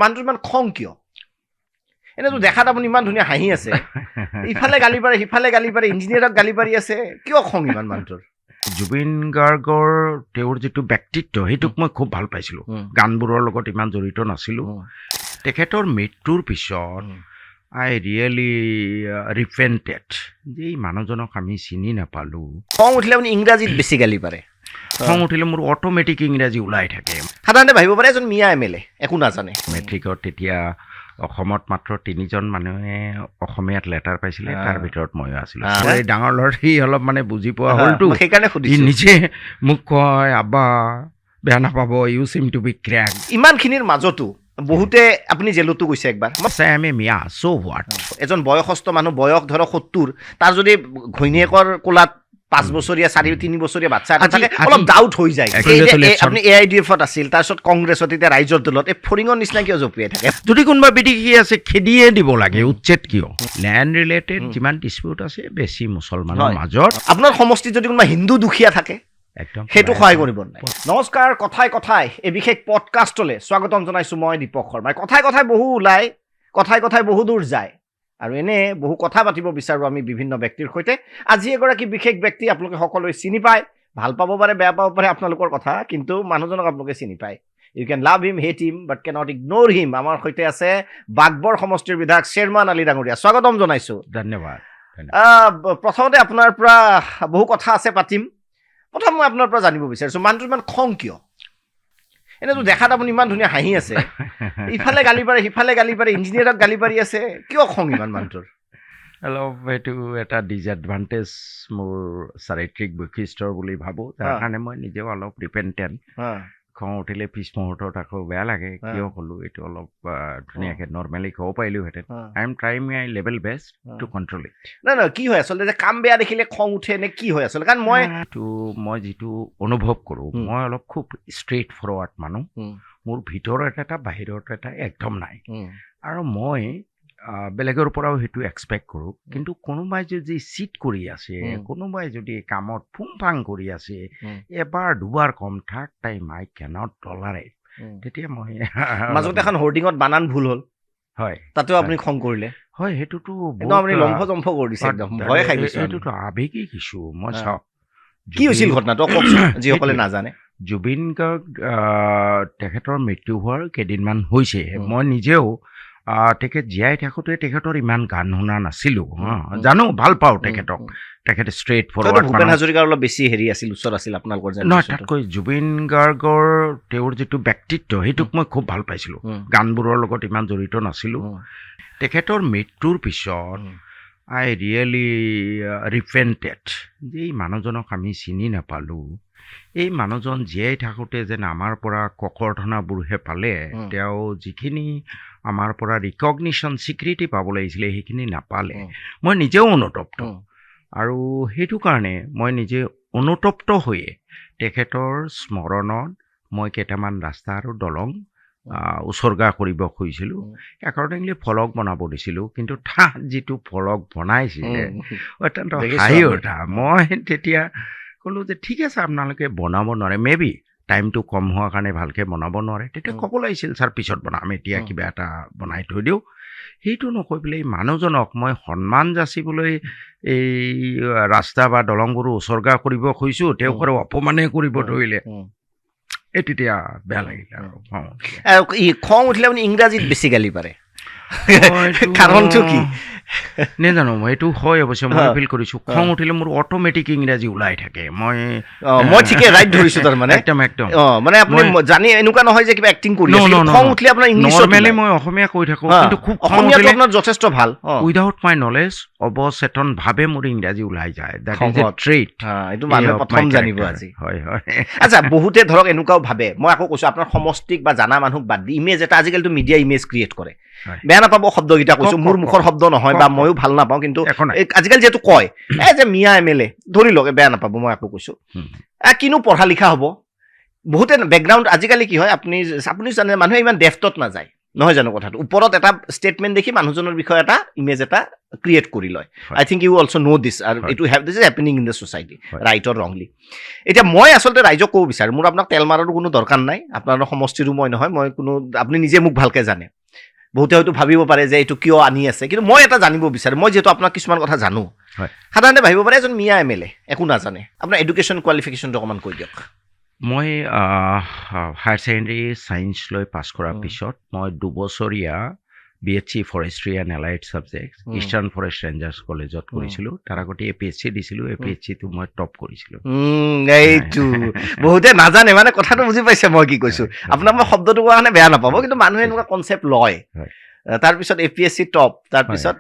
মানুহটো ইমান খং কিয়? এনেতো দেখাত আপুনি ইমান ধুনীয়া হাঁহি আছে, ইফালে গালি পাৰে সিফালে গালি পাৰে, ইঞ্জিনিয়াৰক গালি পাৰি আছে, কিয় খং ইমান মানুহটোৰ? জুবিন গাৰ্গৰ তেওঁৰ যিটো ব্যক্তিত্ব সেইটোক মই খুব ভাল পাইছিলোঁ। গানবোৰৰ লগত ইমান জড়িত নাছিলোঁ। তেখেতৰ মৃত্যুৰ পিছত আই ৰিয়েলি ৰিপেণ্টেড যে এই মানুহজনক আমি চিনি নাপালোঁ। খং উঠিলে আপুনি ইংৰাজীত বেছি গালি পাৰে। খং উঠিলে মোৰ অট'মেটিক ইংৰাজী ওলাই থাকে। সাধাৰণতে ভাবিব পাৰে এজন মিয়া MLA একো নাজানে। মেট্ৰিকত তেতিয়া অসমত মাত্ৰ 3জন মানুহে অসমীয়াত লেটাৰ পাইছিলে, তাৰ ভিতৰত ময়ো আছিলোঁ। এই ডাঙৰ ল'ৰাটি অলপ মানে বুজি পোৱা হ'লতো, সেইকাৰণে ই নিজে মোক কয় আব্বা বেয়া নাপাব, you seem to be crack. ইমানখিনিৰ মাজতো বহুতে আপুনি জেলতো গৈছে একবাৰ। আমি মিয়া চ' হোৱাট। এজন বয়সস্থ মানুহ, বয়স ধৰক 70, তাৰ যদি ঘৈণীয়েকৰ কোলাত 5 বছৰীয়া 3 বছৰীয়া বাচ্চা এটা থাকে, অলপ ডাউট হৈ যায়। আপুনি AIDF-ত আছিল, তাৰপিছত কংগ্ৰেছত, এতিয়া ৰাইজৰ দলত, এই ফৰিঙৰ নিচিনা কিয় জঁপিয়াই থাকে? যদি কোনোবা বিদেশী আছে খেদিয়ে দিব লাগে, উচ্ছেদ কিয়? লেণ্ড ৰিলেটেড যিমান ডিছপিউট আছে বেছি মুছলমানৰ মাজত। আপোনাৰ সমষ্টিত যদি কোনোবা হিন্দু দুখীয়া থাকে সেইটো সহায় কৰিব নাই। নমস্কাৰ, কথাই কথাই এই বিশেষ পডকাষ্টলৈ স্বাগতম জনাইছোঁ মই দীপক শৰ্মাই। কথাই কথাই বহু ওলায়, কথাই কথাই বহু দূৰ যায়, আৰু এনে বহু কথা পাতিব বিচাৰোঁ আমি বিভিন্ন ব্যক্তিৰ সৈতে। আজি এগৰাকী বিশেষ ব্যক্তি আপোনালোকে সকলোৱে চিনি পায়, ভাল পাব পাৰে, বেয়া পাব পাৰে, আপোনালোকৰ কথা, কিন্তু মানুহজনক আপোনালোকে চিনি পায়। ইউ কেন লাভ হিম, হেট হিম, বাট কেনট ইগন'ৰ হিম। আমাৰ সৈতে আছে বাগবৰ সমষ্টিৰ বিধায়ক শ্বেৰমান আলী ডাঙৰীয়া, স্বাগতম জনাইছোঁ। ধন্যবাদ। প্ৰথমতে আপোনাৰ পৰা বহু কথা আছে পাতিম। প্ৰথম মই আপোনাৰ পৰা জানিব বিচাৰিছোঁ, মানুহটো ইমান খং কিয়? এনেতো দেখাত আপুনি ইমান ধুনীয়া হাঁহি আছে, ইফালে গালি পাৰে সিফালে গালি পাৰে, ইঞ্জিনিয়াৰক গালি পাৰি আছে, কিয় খং ইমান মানুহটোৰ? অলপ এইটো এটা ডিজএডভান্টেজ মোৰ চাৰিত্ৰিক বৈশিষ্ট্যৰ বুলি ভাবোঁ, তাৰ কাৰণে মই নিজেও অলপ ৰিপেণ্টেণ্ট। খং উঠিলে পিছ মুহূৰ্তত আকৌ বেয়া লাগে, কিয় ক'লোঁ, এইটো অলপ ধুনীয়াকৈ নৰ্মেলি ক'ব পাৰিলোঁহেঁতেন। I am trying my level best two control it. নহয়, কি হয় আচলতে, যে কাম বেয়া দেখিলে খং উঠে নে কি হয় আচলতে? কাৰণ মই যিটো অনুভৱ কৰোঁ, মই অলপ খুব ষ্ট্ৰেইট ফৰৱাৰ্ড মানুহ। মোৰ ভিতৰত এটা বাহিৰত এটা একদম নাই, আৰু মই বেলেগৰ পৰাও সেইটো এক্সপেক্ট কৰোঁ। কিন্তু কোনোবাই যদি চিট কৰি আছে, কোনোবাই যদি কামত ফুংফাং কৰি আছে, এবাৰ দুবাৰ কম, থাৰ্ড টাইম আই কেনট টলাৰেট। তেতিয়া মই মাজতে এখন হৰ্ডিঙত বানান ভুল হ'ল, হয়, তাতেও আপুনি খং কৰিলে। হয়, সেইটোতো আপুনি লম্ফ জম্ফ কৰি দিছে, একদম ভয় খাই গৈছে। সেইটোতো আৱেগিক ইছ্যু। মই চাওক কি হৈছিল ঘটনাটো কওকচোন, যিসকলে নাজানে। জুবিন গাৰ্গ তেখেতৰ মৃত্যু হোৱাৰ কেইদিনমান হৈছে। মই নিজেও তেখেত জীয়াই থাকোঁতে তেখেতৰ ইমান গান শুনা নাছিলোঁ, জানো ভাল পাওঁ তেখেতক, তেখেতে ষ্ট্ৰেইট ফৰৱাৰ্ড। ভূপেন হাজৰিকাৰ অলপ বেছি হেৰি আছিল, ওচৰত আছিল আপোনালোকৰ? নহয়, তাতকৈ জুবিন গাৰ্গৰ তেওঁৰ যিটো ব্যক্তিত্ব সেইটোক মই খুব ভাল পাইছিলোঁ। গানবোৰৰ লগত ইমান জড়িত নাছিলোঁ। তেখেতৰ মৃত্যুৰ পিছত আই ৰিয়েলি ৰিপেণ্টেড যে এই মানুহজনক আমি চিনি নাপালোঁ। এই মানুহজন জীয়াই থাকোঁতে যেন আমাৰ পৰা ককৰ্থনাবোৰহে পালে, তেওঁ যিখিনি আমাৰ পৰা ৰিকগনিশ্যন, স্বীকৃতি পাব লাগিছিলে সেইখিনি নাপালে। মই নিজেও অনুতপ্ত, আৰু সেইটো কাৰণে মই নিজে অনুতপ্ত হৈয়ে তেখেতৰ স্মৰণত মই কেইটামান ৰাস্তা আৰু দলং উচৰ্গা কৰিব খুজিছিলোঁ। একৰ্ডিংলি ফলক বনাব দিছিলোঁ, কিন্তু তাত যিটো ফলক বনাইছিলে অত্যন্ত হাঁহি উঠা। মই তেতিয়া ক'লোঁ যে ঠিক আছে, আপোনালোকে বনাব নোৱাৰে, মে বি টাইমটো কম হোৱাৰ কাৰণে ভালকৈ বনাব নোৱাৰে, তেতিয়া ক'ব লাগিছিল ছাৰ পিছত বনাম, এতিয়া কিবা এটা বনাই থৈ দিওঁ। সেইটো নকৈ পেলাই মানুহজনক মই সন্মান যাচিবলৈ এই ৰাস্তা বা দলংবোৰো উচৰ্গা কৰিব খুজিছোঁ, তেওঁক আৰু অপমানে কৰিব ধৰিলে। তেতিয়া বেয়া লাগিলে। আৰু খং উঠিলে আপুনি ইংৰাজীত বেছি গালি পাৰে, কাৰণটো কি নেজানো। এইটো হয় অৱশ্যে, মই ফিল কৰিছোঁ। খং উঠিলে মোৰ অট'মেটিক ইংৰাজী ওলাই থাকে। মই ঠিকে ৰাইট ধৰিছোঁ, তাৰমানে একদম একদম মানে আপুনি জানি এনেকুৱা নহয় যে কিবা এক্টিং কৰি আছে। খং উঠিলে আপোনাৰ ইংলিছত, নৰ্মেলি মই অসমীয়া কৈ থাকোঁ, কিন্তু খুব অসমীয়াটো আপোনাৰ যথেষ্ট ভাল। উইদাউট মাই নলেজ অৱচেতনভাৱে মোৰ ইংৰাজী ওলাই যায়। That is a trait. এইটো মানুহে প্ৰথম জানিব আজি। হয় হয়। আচ্ছা, বহুতে ধৰক এনেকুৱাও ভাবে, মই আকৌ কৈছোঁ আপোনাৰ সমষ্টিক বা জানা মানুহক বাদ দি ইমেজ এটা, আজিকালিতো মিডিয়া ইমেজ ক্ৰিয়েট কৰে। বেয়া নাপাব শব্দকেইটা কৈছোঁ, মোৰ মুখৰ শব্দ নহয় বা ময়ো ভাল নাপাওঁ, কিন্তু আজিকালি যিহেতু কয় যে মিয়া MLA, ধৰি লওক, বেয়া নাপাব, মই আকৌ কৈছোঁ, কিনো পঢ়া লিখা হ'ব। বহুতে বেকগ্ৰাউণ্ড আজিকালি কি হয়, আপুনি জানে, মানুহে ইমান ডেফটত নাযায়। নহয় জানো কথাটো ওপৰত এটা ষ্টেটমেণ্ট দেখি মানুহজনৰ বিষয়ে এটা ইমেজ এটা ক্ৰিয়েট কৰি লয় হয়। আই থিংক ইউ অলছ' ন' দিছ আৰু হয়। এইটো this is happening in the society হয়। ৰাইট অৰ ৰংলি এতিয়া মই আচলতে ৰাইজক ক'ব বিচাৰোঁ মোৰ আপোনাক তেল মাৰাৰো কোনো দৰকাৰ নাই আপোনাৰ সমষ্টিৰো মই নহয় মই কোনো আপুনি নিজে মোক ভালকৈ জানে বহুতে হয়তো ভাবিব পাৰে যে এইটো কিয় আনি আছে কিন্তু মই এটা জানিব বিচাৰোঁ মই যিহেতু আপোনাক কিছুমান কথা জানো হয়। সাধাৰণতে ভাবিব পাৰে এজন মিয়া MLA একো নাজানে আপোনাৰ এডুকেশ্যন কোৱালিফিকেশ্যনটো অকণমান কৈ দিয়ক মই হায়াৰ ছেকেণ্ডেৰী ছায়েন্স লৈ পাছ কৰাৰ পিছত মই 2 বছৰীয়া BSc forestry and allied subject eastern forest Rangers কলেজত কৰিছিলোঁ তাৰ আগতে APSC দিছিলোঁ APSCটো মই টপ কৰিছিলোঁ এইটো বহুতে নাজানে মানে কথাটো বুজি পাইছে মই কি কৈছোঁ আপোনাক মই শব্দটো কোৱা কাৰণে বেয়া নাপাব কিন্তু মানুহে এনেকুৱা কনচেপ্ট লয় তাৰপিছত APSC টপ তাৰপিছত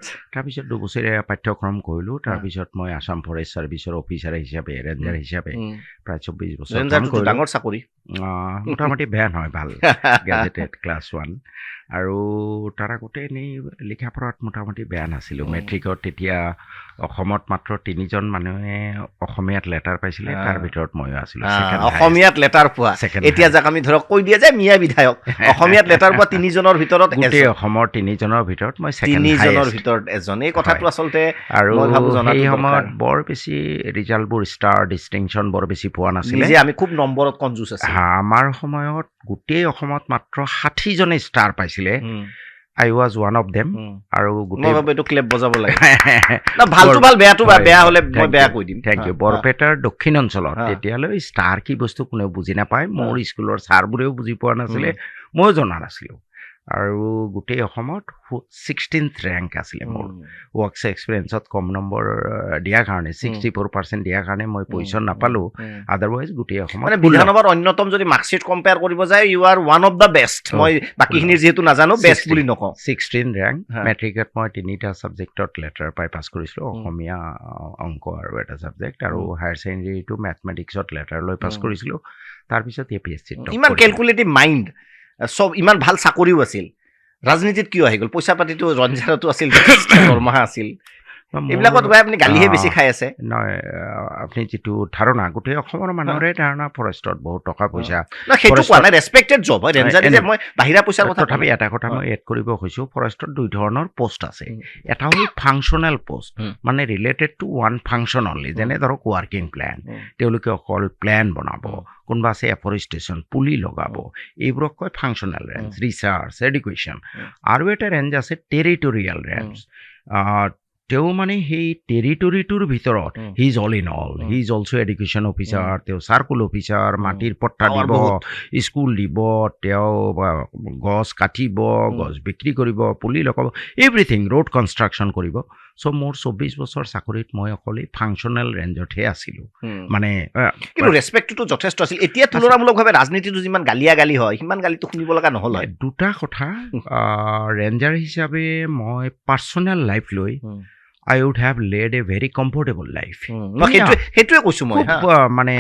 2 বছৰীয়া পাঠ্যক্ৰম কৰিলোঁ তাৰপিছত মই আছাম ফৰেষ্ট ছাৰ্ভিচৰ অফিচাৰ হিচাপে ৰেঞ্জাৰ হিচাপে প্ৰায় 24 বছৰ কাম কৰিলোঁ ডাঙৰ চাকৰি মোটামুটি বেয়া নহয় ভাল গেজেটেড ক্লাছ 1 আৰু তাৰ আগতে এনেই লিখা পঢ়াত মোটামুটি বেয়া নাছিলোঁ মেট্ৰিকত তেতিয়া অসমত মাত্ৰ 3জন মানুহে অসমীয়াত লেটাৰ পাইছিলে তাৰ ভিতৰত ময়ো আছিলোঁ অসমীয়াত লেটাৰ পোৱা এতিয়া যাক আমি ধৰক কৈ দিয়ে যে মিয়া বিধায়ক অসমীয়াত লেটাৰ পোৱা 3জনৰ ভিতৰত গোটেই অসমৰ 3জনৰ ভিতৰত মই ছেকেণ্ড 3জনৰ ভিতৰত এজন এই কথাটো আচলতে আৰু মই ভাবো জনাটো সেই দৰকাৰ। সময়ত বৰ বেছি ৰিজাল্টবোৰ ষ্টাৰ ডিষ্টিংশ্যন বৰ বেছি পোৱা নাছিলে নিজে আমি খুব নম্বৰত কনজুচ আছিলোঁ আমাৰ সময়ত গোটেই অসমত মাত্ৰ 60জনে ষ্টাৰ পাইছিলে I was one of them আৰু মই গোটেই ভাবো এইটো ক্লেপ বজাব লাগে না ভালটো ভাল বেয়াটো বেয়া হ'লে মই বেয়া কৈ দিম থেংক ইউ বৰপেটাৰ দক্ষিণ অঞ্চলত তেতিয়ালৈ ষ্টাৰ কি বস্তু কোনেও বুজি নাপায় মোৰ স্কুলৰ ছাৰবোৰেও বুজি পোৱা নাছিলে ময়ো জনা নাছিলোঁ আৰু গোটেই অসমত 16th ৰেংক আছিলে মোৰ ৱৰ্কছ এক্সপিৰিয়েঞ্চত কম নম্বৰ দিয়াৰ কাৰণে 64% দিয়াৰ কাৰণে মই পজিশ্যন নাপালোঁ আদাৰৱাইজ গোটেই অসমত মানে বিধানসভাৰ অন্যতম যদি মাৰ্কশ্বিট কম্পেয়াৰ কৰিব যায় you are one of the best মই বাকীখিনিৰ যিহেতু নাজানো বেষ্ট বুলি নকওঁ 16 ৰেংক মেট্ৰিকত মই 3টা ছাবজেক্টত লেটাৰ পাই পাছ কৰিছিলোঁ অসমীয়া অংক আৰু এটা ছাবজেক্ট আৰু হায়াৰ ছেকেণ্ডেৰীটো মেথমেটিক্সত লেটাৰ লৈ পাছ কৰিছিলোঁ তাৰপিছত APSC ইমান কেলকুলেটিভ মাইণ্ড চব ইমান ভাল চাকৰিও আছিল ৰাজনীতিত কিয় আহি গ'ল পইচা পাতিটো ৰঞ্জাৰতো আছিল দৰমহা আছিল এইবিলাকত গৈ আপুনি গালিহে বেছি খাই আছে নহয় আপুনি যিটো ধাৰণা গোটেই অসমৰ মানুহৰে ধাৰণা ফৰেষ্টত বহুত টকা পইচা সেইটো কোৱা নাই ৰেচপেক্টেড জব হয় ৰেঞ্জাৰী যে মই বাহিৰা পইচাৰ কথা তথাপি এটা কথা মই এড কৰিব খুজিছোঁ ফৰেষ্টত 2 ধৰণৰ পোষ্ট আছে এটা হ'ল ফাংচনেল পোষ্ট মানে related to one function only যেনে ধৰক ৱাৰ্কিং প্লেন তেওঁলোকে অকল প্লেন বনাব কোনোবা আছে এফৰেষ্টেশ্যন পুলি লগাব এইবোৰক কয় ফাংচনেল ৰেঞ্জ ৰিচাৰ্চ এডুকেশ্যন আৰু এটা ৰেঞ্জ আছে টেৰিটৰিয়েল ৰেঞ্জ তেওঁ মানে সেই টেৰিটৰিটোৰ ভিতৰত he is all in all he is also' education officer তেওঁ চাৰ্কুল অফিচাৰ মাটিৰ পট্টা দিব স্কুল দিব তেওঁ গছ কাটিব গছ বিক্ৰী কৰিব পুলি লগাব এভৰিথিং ৰোড কনষ্ট্ৰাকশ্যন কৰিব চ' মোৰ 24 বছৰ চাকৰিত মই অকল ফাংচনেল ৰেঞ্জতহে আছিলোঁ মানে কিন্তু ৰেচপেক্টটো যথেষ্ট আছিল এতিয়া তুলনামূলকভাৱে ৰাজনীতিটো যিমান গালিয়াগালি হয় সিমান গালিটো শুনিব লগা নহ'ল হয় দুটা কথা ৰেঞ্জাৰ হিচাপে মই পাৰ্চনেল লাইফ লৈ I would have led a very comfortable life. সেইটোৱে কৈছোঁ মই মানে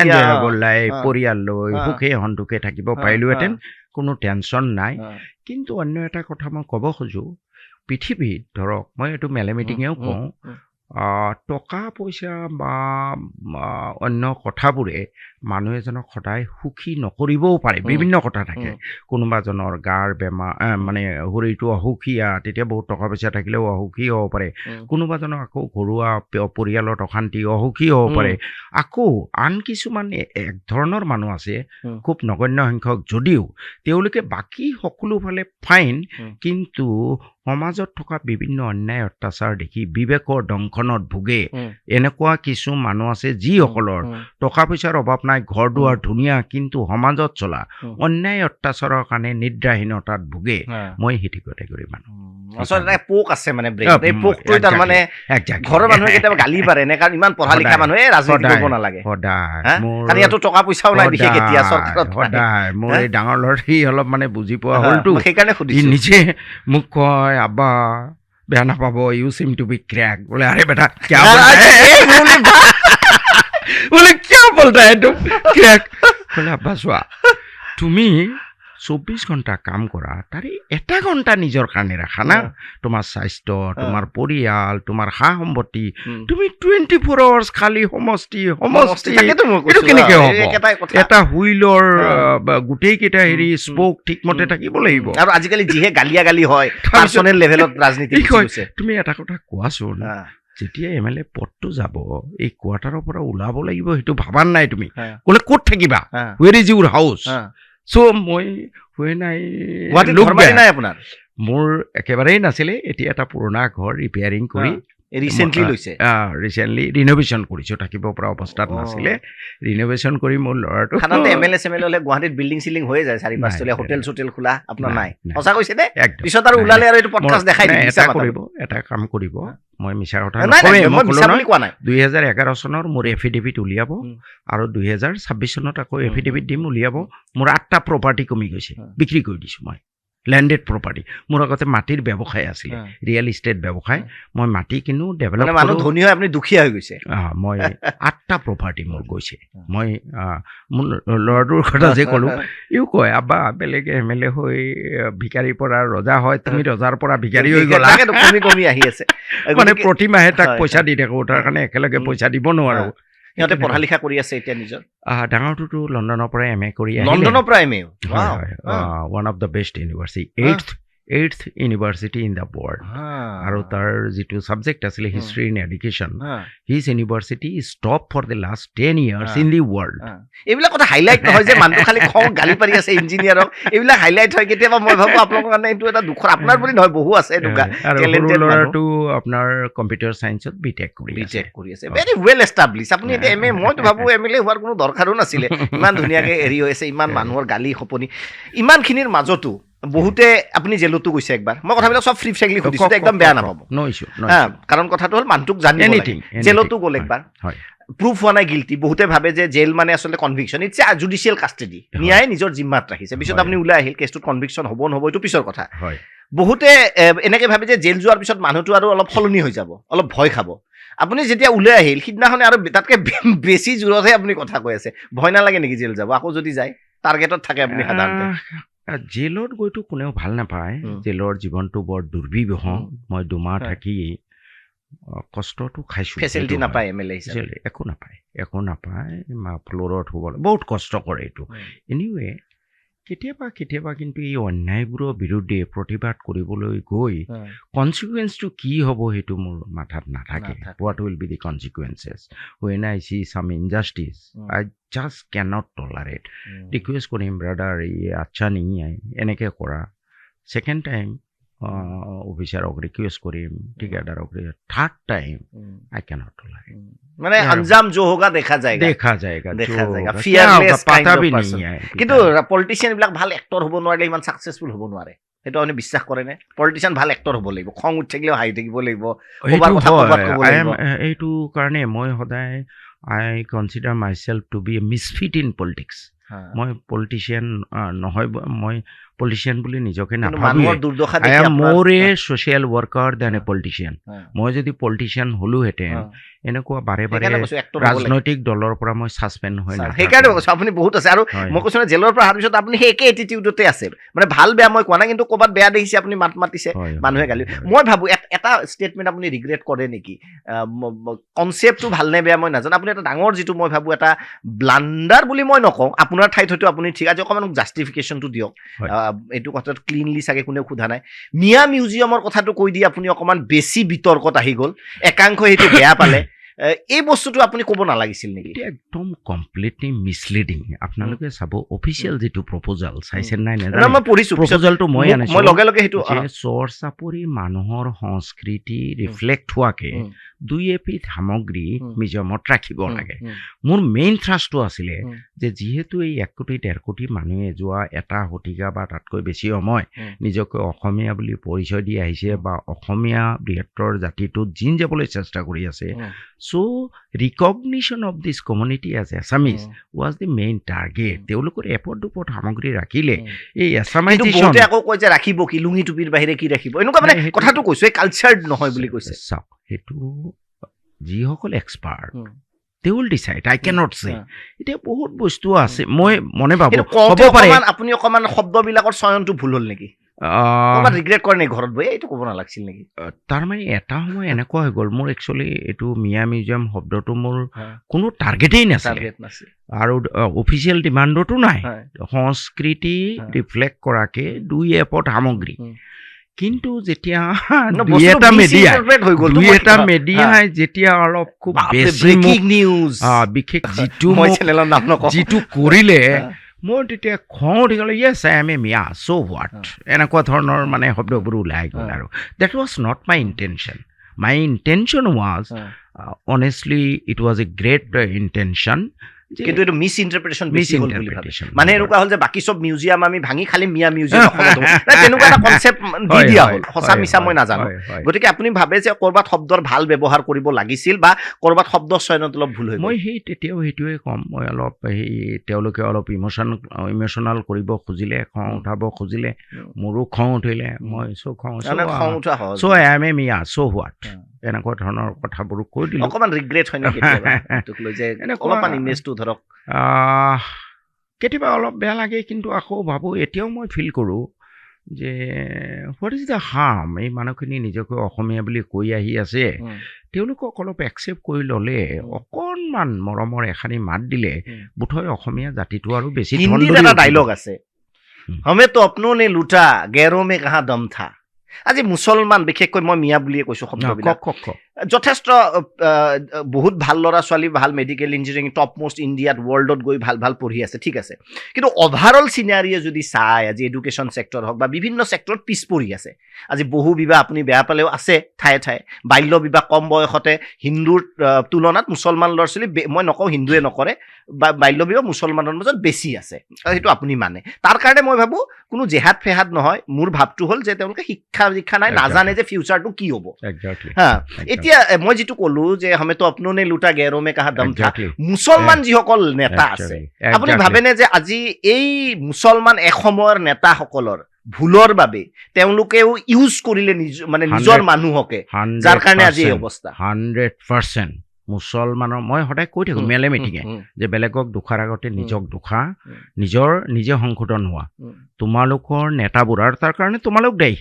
এনজয়েবল লাইফ পৰিয়াল লৈ সুখে সন্তোষে থাকিব পাৰিলোহেঁতেন কোনো টেনশ্যন নাই কিন্তু অন্য এটা কথা মই ক'ব খোজোঁ পৃথিৱীত ধৰক মই এইটো মেলেমিটিঙেও কওঁ টকা পইচা বা অন্য কথাবোৰে মানুহ এজনক সদায় সুখী নকৰিবও পাৰে বিভিন্ন কথা থাকে কোনোবাজনৰ গাৰ বেমাৰ মানে শৰীৰটো অসুখীয়া তেতিয়া বহুত টকা পইচা থাকিলেও অসুখী হ'ব পাৰে কোনোবাজনৰ আকৌ ঘৰুৱা পৰিয়ালত অশান্তি অসুখী হ'ব পাৰে আকৌ আন কিছুমান এক ধৰণৰ মানুহ আছে খুব নগণ্য সংখ্যক যদিও তেওঁলোকে বাকী সকলোফালে ফাইন কিন্তু সমাজত থকা বিভিন্ন অন্যায় অত্যাচাৰ দেখি বিবেকৰ দংশনত ভোগে এনেকুৱা কিছু মানুহ আছে যিসকলৰ টকা পইচাৰ অভাৱ নাই ঘৰ দুৱাৰ ধুনীয়া কিন্তু সমাজত চলা অন্যায় অত্যাচাৰৰ কাৰণে নিদ্ৰাহীনতাত ভোগে মই সেইটো কেটেগৰী মানুহ আচলতে পোক আছে মানে এই পোকটো তাৰ মানে ঘৰৰ মানুহে কেতিয়াবা গালি পাৰে নে কাৰণ ইমান পঢ়া লিখা মানুহে ৰাজনীতি কৰিব নালাগে কাৰণ ইয়াতো টকা পইচাও নাই বিশেষ এতিয়া চৰকাৰত সদায় মোৰ এই ডাঙৰ ল'ৰাটি অলপ মানে বুজি পোৱা হ'লতো সেইকাৰণে সুধিছোঁ নিজে মোক কয় আব্বা বেয়া নাপাব you seem to be crack বোলে আৰে বেটা কিয় বোলে কিয় বলতা এইটো ক্ৰেক বোলে আব্বা চোৱা তুমি 24 ঘণ্টা কাম কৰা তাৰে এটা ঘণ্টা নিজৰ কাৰণে ৰাখা না তোমাৰ স্বাস্থ্য তোমাৰ পৰিয়াল তোমাৰ সা সম্পত্তি তুমি 24 আৱাৰ্ছ খালি সমষ্টি এইটো কেনেকৈ হ'ব এটা হুইলৰ গোটেইকেইটা হেৰি স্পোক ঠিকমতে থাকিব লাগিব আৰু আজিকালি যিহে গালি হয় পাৰ্চনেল লেভেলত ৰাজনীতি হৈছে তুমি এটা কথা কোৱাচোন যেতিয়া MLA পদটো যাব এই কোৱাৰ্টাৰৰ পৰা ওলাব লাগিব সেইটো ভাবা নাই তুমি ক'লে ক'ত থাকিবা ৱেৰ ইজ ইউৰ হাউচ চ' মই মোৰ একেবাৰেই নাছিলে এতিয়া এটা পুৰণা ঘৰ ৰিপেয়াৰিং কৰি ৰিচেণ্টলি ৰিন'ভেশ্যন কৰিছোঁ থাকিব পৰা অৱস্থাত নাছিলে ৰিন'ভেশ্যন কৰি মোৰ ল'ৰাটো MLA হ'লে গুৱাহাটীত বিল্ডিং চিল্ডিং হৈ যায় 4-5 হোটেল চোটেল খোলা আপোনাৰ নাই সঁচা কৈছে নে পিছত আৰু ওলালে আৰু এইটো পডকাষ্ট দেখাই এটা কাম কৰিব মই মিছা কথা নকওঁ 2011 চনৰ মোৰ এফিডেভিট উলিয়াব আৰু 2026 চনত আকৌ এফিডেভিট দিম উলিয়াব মোৰ 8টা প্ৰপাৰ্টি কমি গৈছে বিক্ৰী কৰি দিছোঁ মই লেণ্ডেড প্ৰপাৰ্টি মোৰ আগতে মাটিৰ ব্যৱসায় আছিলে ৰিয়েল ইষ্টেট ব্যৱসায় মই মাটি কিনো ডেভেলপ মানুহ ধনী হৈ আপুনি দুখীয়া হৈ গৈছে মই 8টা প্ৰপাৰ্টি মোৰ গৈছে মই মোৰ ল'ৰাটোৰ কথা যে ক'লোঁ ইও কয় আব্বা বেলেগে MLA হৈ ভিকাৰীৰ পৰা ৰজা হয় তুমি ৰজাৰ পৰা ভিকাৰী হৈ গ'লা কমি আহি আছে মানে প্ৰতিমাহে তাক পইচা দি থাকোঁ তাৰ কাৰণে একেলগে পইচা দিব নোৱাৰোঁ সিহঁতে পঢ়া লিখা কৰি আছে এতিয়া নিজৰ ডাঙৰটোতো লণ্ডনৰ পৰা MA কৰি লণ্ডনৰ পৰা MA one of the best university eighth university in the world আৰু তাৰ যিটো ছাবজেক্ট আছিলে history in education his university is top for the last 10 years in the world এইবিলাক কথা হাইলাইট নহয় যে মানুহটো খালি খং গালি পাৰি আছে ইঞ্জিনিয়াৰক এইবিলাক হাইলাইট হয় কেতিয়াবা মই ভাবোঁ আপোনালোকৰ কাৰণে এইটো এটা দুখৰ আপোনাৰ বুলি নহয় বহু আছে এনেকুৱা টেলেণ্টেড ল'ৰাটো আপোনাৰ কম্পিউটাৰ চায়েন্সত বিটেক কৰি আছে ভেৰি ৱেল এষ্টাব্লিছ আপুনি এতিয়া MA মইতো ভাবোঁ MLA হোৱাৰ কোনো দৰকাৰো নাছিলে ইমান ধুনীয়াকৈ হেৰি হৈ আছে ইমান মানুহৰ গালি খপনি ইমানখিনিৰ মাজতো বহুতে আপুনি জেলতো গৈছে একবাৰ মই কথাবিলাক চব ফ্ৰী ফ্ৰেংকলি সুধিছোঁ একদম বেয়া নাপাব কাৰণ কথাটো হ'ল মানুহটোক জানিব লাগে জেলতো গ'ল একবাৰ প্ৰুফ হোৱা নাই গিল্টি বহুতে ভাবে যে জেল মানে আচলতে কনভিকশ্যন ইটছ এ জুডিচিয়েল কাষ্টেডি ন্যায় নিজৰ জিম্মাত ৰাখিছে পিছত আপুনি ওলাই আহিল কেছটোত কনভিকশ্যন হ'ব নহ'ব এইটো পিছৰ কথা বহুতে এনেকৈ ভাবে যে জেল যোৱাৰ পিছত মানুহটো আৰু অলপ সলনি হৈ যাব অলপ ভয় খাব আপুনি যেতিয়া ওলাই আহিল সিদিনাখনে আৰু তাতকৈ বেছি জোৰতহে আপুনি কথা কৈ আছে ভয় নালাগে নেকি জেল যাব আকৌ যদি যায় টাৰ্গেটত থাকে আপুনি সাধাৰণতে জেলত গৈতো কোনেও ভাল নাপায় জেলৰ জীৱনটো বৰ দুৰ্বিবহ মই 2 মাহ থাকি কষ্টটো খাইছোঁ ফেচিলিটি নাপায় MLA একো নাপায় ফ্ল'ৰত শুব বহুত কষ্ট কৰে এইটো এনিৱে কেতিয়াবা কিন্তু এই অন্যায়বোৰৰ বিৰুদ্ধে প্ৰতিবাদ কৰিবলৈ গৈ কনচিকুৱেঞ্চটো কি হ'ব সেইটো মোৰ মাথাত নাথাকে what will be the consequences when I see some injustice I just can't tolerate request কৰিম ব্ৰাদাৰ আচ্ছা নেই এনেকৈ কৰা ছেকেণ্ড টাইম অফিচাৰক ৰিকুৱেষ্ট কৰিম ঠিকাদাৰক থাৰ্ড টাইম আই কেনট টলাৰেট মানে আঞ্জাম जो होगा देखा जाएगा ফিয়াৰলেস কাইন্ড অফ পাৰসন কিন্তু পলিটিশিয়ান বিলাক ভাল এক্টৰ হ'ব নোৱাৰিলে ইমান সাকসেসফুল হ'ব নোৱাৰে সেইটো আপুনি বিশ্বাস কৰে নে পলিটিশিয়ান ভাল এক্টৰ হ'ব লাগিব খং উঠি থাকিলেও হাঁহি থাকিব লাগিব এইটো কাৰণে মই সদায় I consider myself to be a misfit in politics মই পলিটিচিয়ান নহয় মই পলিটিচিয়ান বুলি নিজকে নাভাবোঁ আই এম মোৰ a social worker than a politician মই যদি পলিটিচিয়ান হ'লোহেঁতেন এনেকুৱা বাৰে বাৰে ৰাজনৈতিক দলৰ পৰা মই ছাছপেণ্ড হৈ নাথাকোঁ সেইকাৰণে কৈছোঁ আপুনি বহুত আছে আৰু মই কৈছোঁ জেলৰ পৰা অহাৰ পিছত আপুনি সেই একে এটিটিউডতে আছে মানে ভাল বেয়া মই কোৱা নাই কিন্তু ক'ৰবাত বেয়া দেখিছে আপুনি মাত মাতিছে মানুহে গালি মই ভাবোঁ এটা ষ্টেটমেণ্ট আপুনি ৰিগ্ৰেট কৰে নেকি কনচেপ্টটো ভাল নে বেয়া মই নাজানো আপুনি এটা ডাঙৰ যিটো মই ভাবোঁ এটা ব্লাণ্ডাৰ বুলি মই নকওঁ আপোনাৰ ঠাইত হয়তো আপুনি ঠিক আছে অকণমান জাষ্টিফিকেশ্যনটো দিয়ক এইটো কথাটো ক্লিনলি চাগে কোনেও সোধা নাই মিয়া মিউজিয়ামৰ কথাটো কৈ দি আপুনি অকণমান বেছি বিতৰ্কত আহি গ'ল একাংশই সেইটো বেয়া পালে এই বস্তুটো আপুনি ক'ব নালাগিছিল নেকি একদম কমপ্লিটলি মিছলিডিং আপোনালোকে চাব অফিচিয়েল যিটো প্ৰপ'জাল চাইছে নাই নাজানো মই পঢ়িছোঁ প্ৰপ'জালটো মই আনিছোঁ মই লগে লগে সেইটো চৰ চাপৰি মানুহৰ সংস্কৃতি ৰিফ্লেক্ট হোৱাকে 2 এপিড সামগ্ৰী মিউজিয়ামত ৰাখিব লাগে মোৰ মেইন থ্ৰাষ্টটো আছিলে যে যিহেতু এই 1 কোটি 1.5 কোটি মানুহে যোৱা এটা শতিকা বা তাতকৈ বেছি সময় নিজকে অসমীয়া বুলি পৰিচয় দি আহিছে বা অসমীয়া বৃহত্তৰ জাতিটোত জিন যাবলৈ চেষ্টা কৰি আছে so' recognition of this community as Assamese was the main target তেওঁলোকৰ এপদ দুপদ সামগ্ৰী ৰাখিলে এই এছামাইজেশ্যন আকৌ কয় যে ৰাখিব কি লুঙি টুপিৰ বাহিৰে কি ৰাখিব এনেকুৱা মানে কথাটো কৈছোঁ এই কালচাৰ্ড নহয় বুলি কৈছে চাওক সেইটো যিসকল expert they will decide. I cannot say. এতিয়া বহুত বস্তু আছে মই মনে ভাবো কিন্তু হ'ব পাৰে আপুনি অকমান শব্দবিলাকৰ চয়নটো ভুল হ'ল নেকি ক'ৰবাত ৰিগ্ৰেট কৰে নেকি ঘৰত বহি এইটো ক'ব নালাগিছিল নেকি তাৰমানে এটা সময় এনেকুৱা হৈ গ'ল মোৰ একচুৱেলি এইটো মিয়া মিউজিয়াম শব্দটো মোৰ কোনো টাৰ্গেটেই নাছিলে আৰু অফিচিয়েল ডিমাণ্ডতো নাই সংস্কৃতি ৰিফ্লেক্ট কৰাকে দুই এপদ সামগ্ৰী কিন্তু যেতিয়া দুই এটা মেডিয়াই যেতিয়া অলপ খুব বেছি নিউজ বিশেষ যিটো কৰিলে মই তেতিয়া খং উঠি গ'লে য়েছ I M A Miya so' what এনেকুৱা ধৰণৰ মানে শব্দবোৰ ওলাই গ'ল আৰু that was not my intention my intention was honestly it was a great intention কিন্তু এইটো মিছ ইণ্টাৰপ্ৰিটেশ্যন মানে এনেকুৱা হ'ল যে বাকী চব মিউজিয়াম আমি ভাঙি খালি মিয়া মিউজিয়াম তেনেকুৱা এটা কনচেপ্ট দি দিয়া হ'ল সঁচা মিছা মই নাজানো গতিকে আপুনি ভাবে যে ক'ৰবাত শব্দৰ ভাল ব্যৱহাৰ কৰিব লাগিছিল বা ক'ৰবাত শব্দ চয়নত অলপ ভুল হৈ মই সেই তেতিয়াও সেইটোৱে ক'ম মই অলপ সেই তেওঁলোকে অলপ ইম'চনেল কৰিব খুজিলে খং উঠাব খুজিলে মোৰো খং উঠিলে মই চ' I M A Miya so' what এনেকুৱা ধৰণৰ কথাবোৰ কৈ দিলোঁ অকণমান ৰিগ্ৰেট হয় নেকি অলপমান ইমেজটো ধৰক কেতিয়াবা অলপ বেয়া লাগে কিন্তু আকৌ ভাবোঁ এতিয়াও মই ফিল কৰোঁ যে হোৱাট ইজ দ্য হাৰ্ম এই মানুহখিনি নিজকে অসমীয়া বুলি কৈ আহি আছে তেওঁলোকক অলপ একচেপ্ট কৰি ল'লে অকণমান মৰমৰ এখানি মাত দিলে বোধহয় অসমীয়া জাতিটো আৰু বেছি এটা ডাইলগ আছে হমে তো আপনো নে লুটা গেৰো মে কাহা দম থা আজি মুছলমান বিশেষকৈ মই মিয়া বুলিয়ে কৈছোঁ শব্দবিলাক যথেষ্ট বহুত ভাল ল'ৰা ছোৱালী ভাল মেডিকেল ইঞ্জিনিয়াৰিং টপ মোষ্ট ইণ্ডিয়াত ৱৰ্ল্ডত গৈ ভাল ভাল পঢ়ি আছে ঠিক আছে কিন্তু অভাৰঅল চিনাৰীয়ে যদি চাই আজি এডুকেশ্যন ছেক্টৰ হওক বা বিভিন্ন ছেক্টৰত পিছ পৰি আছে আজি বহু বিবাহ আপুনি বেয়া পালেও আছে ঠায়ে ঠায়ে বাল্য বিবাহ কম বয়সতে হিন্দুৰ তুলনাত মুছলমান ল'ৰা ছোৱালী মই নকওঁ হিন্দুৱে নকৰে বা বাল্য বিবাহ মুছলমানৰ মাজত বেছি আছে সেইটো আপুনি মানে তাৰ কাৰণে মই ভাবোঁ কোনো জেহাদ ফেহাদ নহয় মোৰ ভাৱটো হ'ল যে তেওঁলোকে শিক্ষা দীক্ষা নাই নাজানে যে ফিউচাৰটো কি হ'ব হা এতিয়া মই যিটো ক'লো যে হমেতো আপনো নে লুটা গেৰো মে কাহা দম থা মুছলমান যিসকল নেতা আছে আপুনি ভাবেনে যে আজি এই মুছলমান এসময়ৰ নেতাসকলৰ ভুলৰ বাবে তেওঁলোকেও ইউজ কৰিলে মানে নিজৰ মানুহকে যাৰ কাৰণে আজি এই অৱস্থা 100% মুছলমানৰ মই সদায় কৈ থাকোঁ মেলে মেটিঙে যে বেলেগক দুখাৰ আগতে নিজক দুখা নিজে সংশোধন হোৱা তোমালোকৰ নেতাবোৰ আৰু তাৰ কাৰণে তোমালোক দেই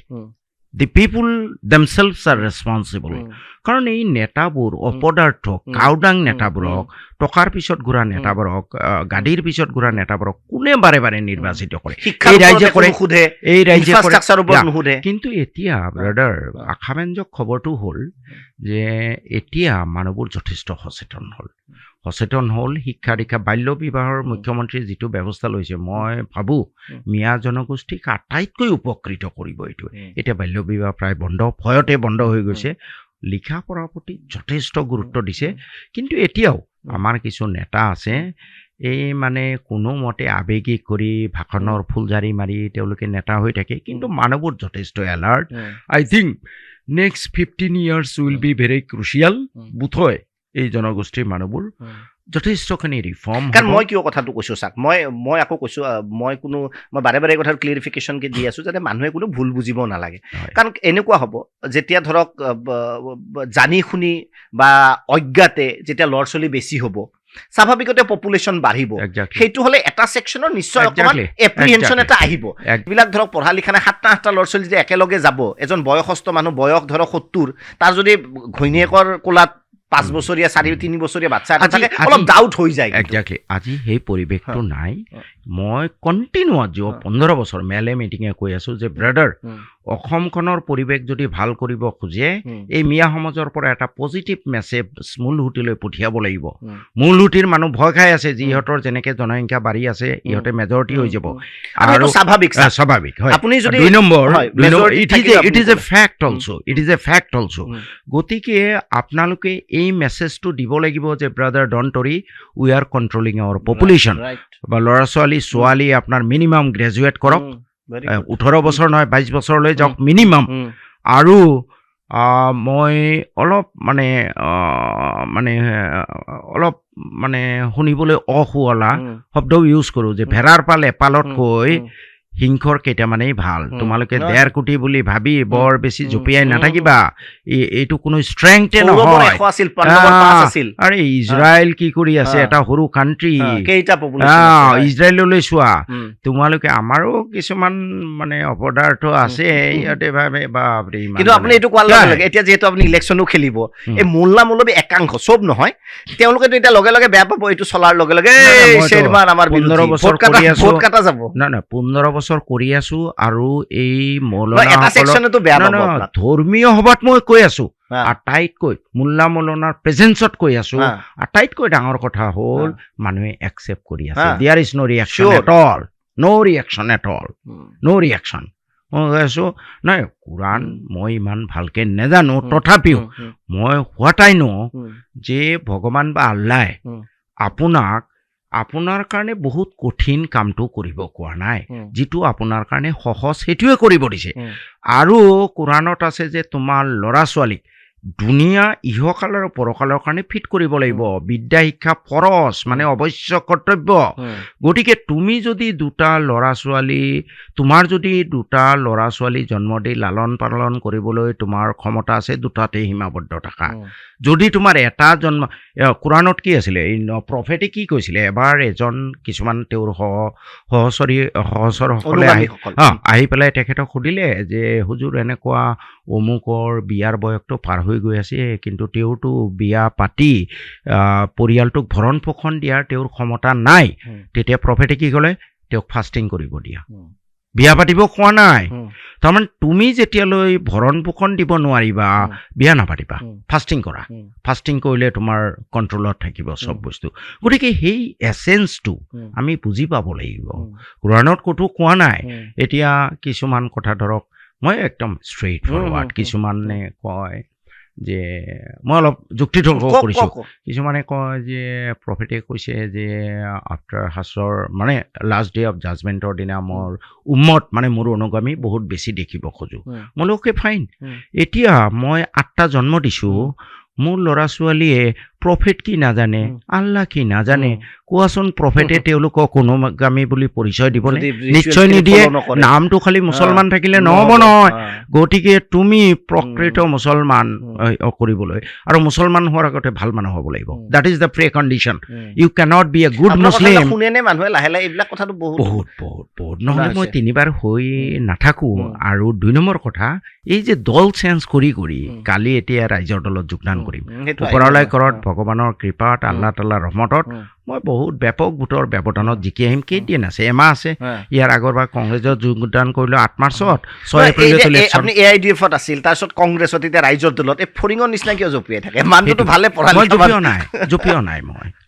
The people themselves are responsible. কাৰণ এই নেতাবোৰ অপদাৰ্থ কাউডাং নেতাবোৰক টকাৰ পিছত ঘূৰা নেতাবোৰক গাড়ীৰ পিছত ঘূৰা নেতাবোৰক কোনে বাৰে বাৰে নিৰ্বাচিত কৰে এই ৰাইজে কৰে কিন্তু এতিয়া ব্ৰাদাৰ আশাব্যঞ্জক খবৰটো হ'ল যে এতিয়া মানুহবোৰ যথেষ্ট সচেতন হ'ল শিক্ষা দীক্ষা বাল্য বিবাহৰ মুখ্যমন্ত্ৰীয়ে যিটো ব্যৱস্থা লৈছে মই ভাবোঁ মিয়া জনগোষ্ঠীক আটাইতকৈ উপকৃত কৰিব এইটোৱে এতিয়া বাল্য বিবাহ প্ৰায় ভয়তে বন্ধ হৈ গৈছে লিখা পঢ়াৰ প্ৰতি যথেষ্ট গুৰুত্ব দিছে কিন্তু এতিয়াও আমাৰ কিছু নেতা আছে এই মানে কোনোমতে আৱেগিক কৰি ভাষণৰ ফুলজাৰি মাৰি তেওঁলোকে নেতা হৈ থাকে কিন্তু মানুহবোৰ যথেষ্ট alert I think next 15 years will be very crucial বোধহয় এই জনগোষ্ঠীৰ মানুহবোৰ যথেষ্টখিনি ৰিফৰ্ম কাৰণ মই কিয় কথাটো কৈছোঁ চাওক মই আকৌ কৈছোঁ মই বাৰে বাৰে কথাটো ক্লিয়াৰিফিকেশ্যনকৈ দি আছোঁ যাতে মানুহে কোনো ভুল বুজিব নালাগে কাৰণ এনেকুৱা হ'ব যেতিয়া ধৰক জানি শুনি বা অজ্ঞাতে যেতিয়া ল'ৰা ছোৱালী বেছি হ'ব স্বাভাৱিকতে পপুলেশ্যন বাঢ়িব সেইটো হ'লে এটা ছেকশ্যনৰ নিশ্চয় অকণমান এপ্ৰিহেনশ্যন এটা আহিব এইবিলাক ধৰক পঢ়া লিখা নাই 7টা ল'ৰা ছোৱালী যদি একেলগে যাব এজন বয়সস্থ মানুহ বয়স ধৰক 70 তাৰ যদি ঘৈণীয়েকৰ কোলাত 5 বছৰীয়া 3 বছৰীয়া বাচ্চা এটা থাকে অলপ ডাউট হৈ যায় একজাক্টলি আজি সেই পৰিৱেশটো নাই মই কণ্টিনিউৱাছ 15 বছৰ মেলে মিটিঙে কৈ আছোঁ যে ব্ৰাদাৰ অসমখনৰ পৰিৱেশ যদি ভাল কৰিব খোজে এই মিয়া সমাজৰ পৰা এটা পজিটিভ মেছেজ মূলসুঁতিলৈ পঠিয়াব লাগিব মূলসুঁতিৰ মানুহ ভয় খাই আছে যিহঁতৰ যেনেকৈ জনসংখ্যা বাঢ়ি আছে ইহঁতে মেজৰিটি হৈ যাব আৰু স্বাভাৱিক হয় আপুনি যদি 2 নম্বৰ it is a fact also গতিকে আপোনালোকে এই মেছেজটো দিব লাগিব যে brother don't worry we are controlling our population বা ল'ৰা ছোৱালী আপোনাৰ মিনিমাম গ্ৰেজুৱেট কৰক 18 বছৰ নহয় 22 বছৰলৈ যাওক মিনিমাম আৰু মই অলপ শুনিবলৈ অসুৱলা শব্দ ইউজ কৰোঁ যে ভেড়াৰ পাল এপালতকৈ সিংহৰ কেইটামানেই ভাল তোমালোকে নহয়। 1.5 কোটি বুলি ভাবি বৰ বেছি জঁপিয়াই নাথাকিবা এইটো কোনো ষ্ট্ৰেংথে কৌৰৱৰ নহয় 100 আছিল, পাণ্ডৱৰ 5 আছিল। আৰে ইজৰাইল কি কৰি আছে এটা সৰু কাণ্ট্ৰি কেইটা পপুলেশ্যন আছে, হয়। ইজৰাইললৈ চোৱা উম। তোমালোকে আমাৰো কিছুমান মানে অপদাৰ্থ আছে ইয়াতে ভাবে বাপৰে ইমান কিন্তু আপুনি এইটো কোৱাৰ লগে লগে এতিয়া যিহেতু আপুনি ইলেকশ্যনো খেলিব এই মোল্লা মৌলবী একাংশ চব নহয় তেওঁলোকেতো এতিয়া লগে লগে বেয়া পাব এইটো চলাৰ লগে লগে শ্বেৰমান আমাৰ 15 বছৰ কৰি আছো ভোট কাটা যাব না 15 বছৰ কৰি আছো আৰু এই এটা মৌলানা সেকশনতো বেয়া পাব আপোনাক। ধৰ্মীয় সভাত মই কৈ আছো হা। আটাইতকৈ মোল্লা মৌলানাৰ প্ৰেজেন্সত কৈ আছো হা। আটাইতকৈ ডাঙৰ কথা হ'ল মানুহে একচেপ্ট কৰি আছে হা। There is no reaction Sure. At all no reaction at all no reaction মই কৈ আছো নাই কোৰাণ মই ইমান ভালকে নেজানো তথাপিও মই হোৱাট আই নো যে ভগৱান বা আল্লাহে আপোনাক আপোনাৰ কাৰণে বহুত কঠিন কামটো কৰিব কোৱা নাই যিটো আপোনাৰ কাৰণে সহজ সেইটোৱে কৰিব দিছে আৰু কোৰাণত আছে যে তোমাৰ ল'ৰা ছোৱালীক দুনিয়া ইহকাল আৰু পৰকালৰ কাৰণে ফিট কৰিব লাগিব বিদ্যা শিক্ষা ফৰজ মানে অৱশ্য কৰ্তব্য গতিকে তুমি যদি তোমাৰ যদি দুটা ল'ৰা ছোৱালী জন্ম দি লালন পালন কৰিবলৈ তোমাৰ ক্ষমতা আছে দুটাতে সীমাবদ্ধ থাকা যদি তোমাৰ এটা জন্ম কোৰাণত কি আছিলে প্ৰফেটে কি কৈছিলে এবাৰ এজন কিছুমান তেওঁৰ সহচৰসকলে আহি পেলাই তেখেতক সুধিলে যে হুজুৰ এনেকুৱা অমুকৰ বিয়াৰ বয়সটো পাৰ হৈ গৈ আছে কিন্তু তেওঁতো বিয়া পাতি পৰিয়ালটোক ভৰণ পোষণ দিয়াৰ তেওঁৰ ক্ষমতা নাই তেতিয়া প্ৰফেটে কি ক'লে তেওঁক ফাষ্টিং কৰিব দিয়া বিয়া পাতিব কোৱা নাই তাৰমানে তুমি যেতিয়ালৈ ভৰণ পোষণ দিব নোৱাৰিবা বিয়া নাপাতিবা ফাষ্টিং কৰা ফাষ্টিং কৰিলে তোমাৰ কণ্ট্ৰলত থাকিব চব বস্তু গতিকে সেই এচেঞ্চটো আমি বুজি পাব লাগিব কোৰাণত ক'তো কোৱা নাই এতিয়া কিছুমান কথা ধৰক মই একদম ষ্ট্ৰেইট ফৰৱাৰ্ড কিছুমানে কয় যে মই অলপ যুক্তিতৰ্ক কৰিছোঁ কিছুমানে কয় যে প্ৰফেটে কৈছে যে আফটাৰ হাছৰ মানে লাষ্ট ডে অফ জাজমেণ্টৰ দিনা মোৰ উম্মত মানে মোৰ অনুগামী বহুত বেছি দেখিব খোজোঁ মই লোকে ফাইন এতিয়া মই 8টা জন্ম দিছোঁ মোৰ ল'ৰা ছোৱালীয়ে প্ৰফেট কি নাজানে আল্লাহ কি নাজানে কোৱাচোন প্ৰফেটে তেওঁলোকক অনুগামী বুলি পৰিচয় দিবনে নিশ্চয় নিদিয়ে নামটো খালি মুছলমান থাকিলে নহ'ব নহয় গতিকে তুমি প্ৰকৃত মুছলমান কৰিবলৈ আৰু মুছলমান হোৱাৰ আগতে ভাল মানুহ হ'ব লাগিব that is the precondition you can't be a good Muslim মানুহে লাহে লাহে এইবিলাক কথাটো বহুত নহ'লে মই 3বাৰ হৈ নাথাকোঁ আৰু 2 নম্বৰ কথা এই যে দল চেঞ্জ কৰি কালি এতিয়া ৰাইজৰ দলত যোগদান কৰিম ওপৰলৈ ঘৰত ভগৱানৰ কৃপাত আল্লাহ তাল্লাৰ ৰহমতত মই বহুত ব্যাপক ভোটৰ ব্যৱধানত জিকি আহিম কেইদিন আছে এমাহ আছে ইয়াৰ আগৰবাৰ কংগ্ৰেছত যোগদান কৰিলোঁ 8 মাৰ্চত 6 এপ্ৰিলত ইলেকশ্যন আপুনি AIDF-ত আছিল তাৰপিছত কংগ্ৰেছত এতিয়া ৰাইজৰ দলত এই ফৰিঙৰ নিচিনা কিয় জঁপিয়াই থাকে মানুহটো ভালে পঢ়া মই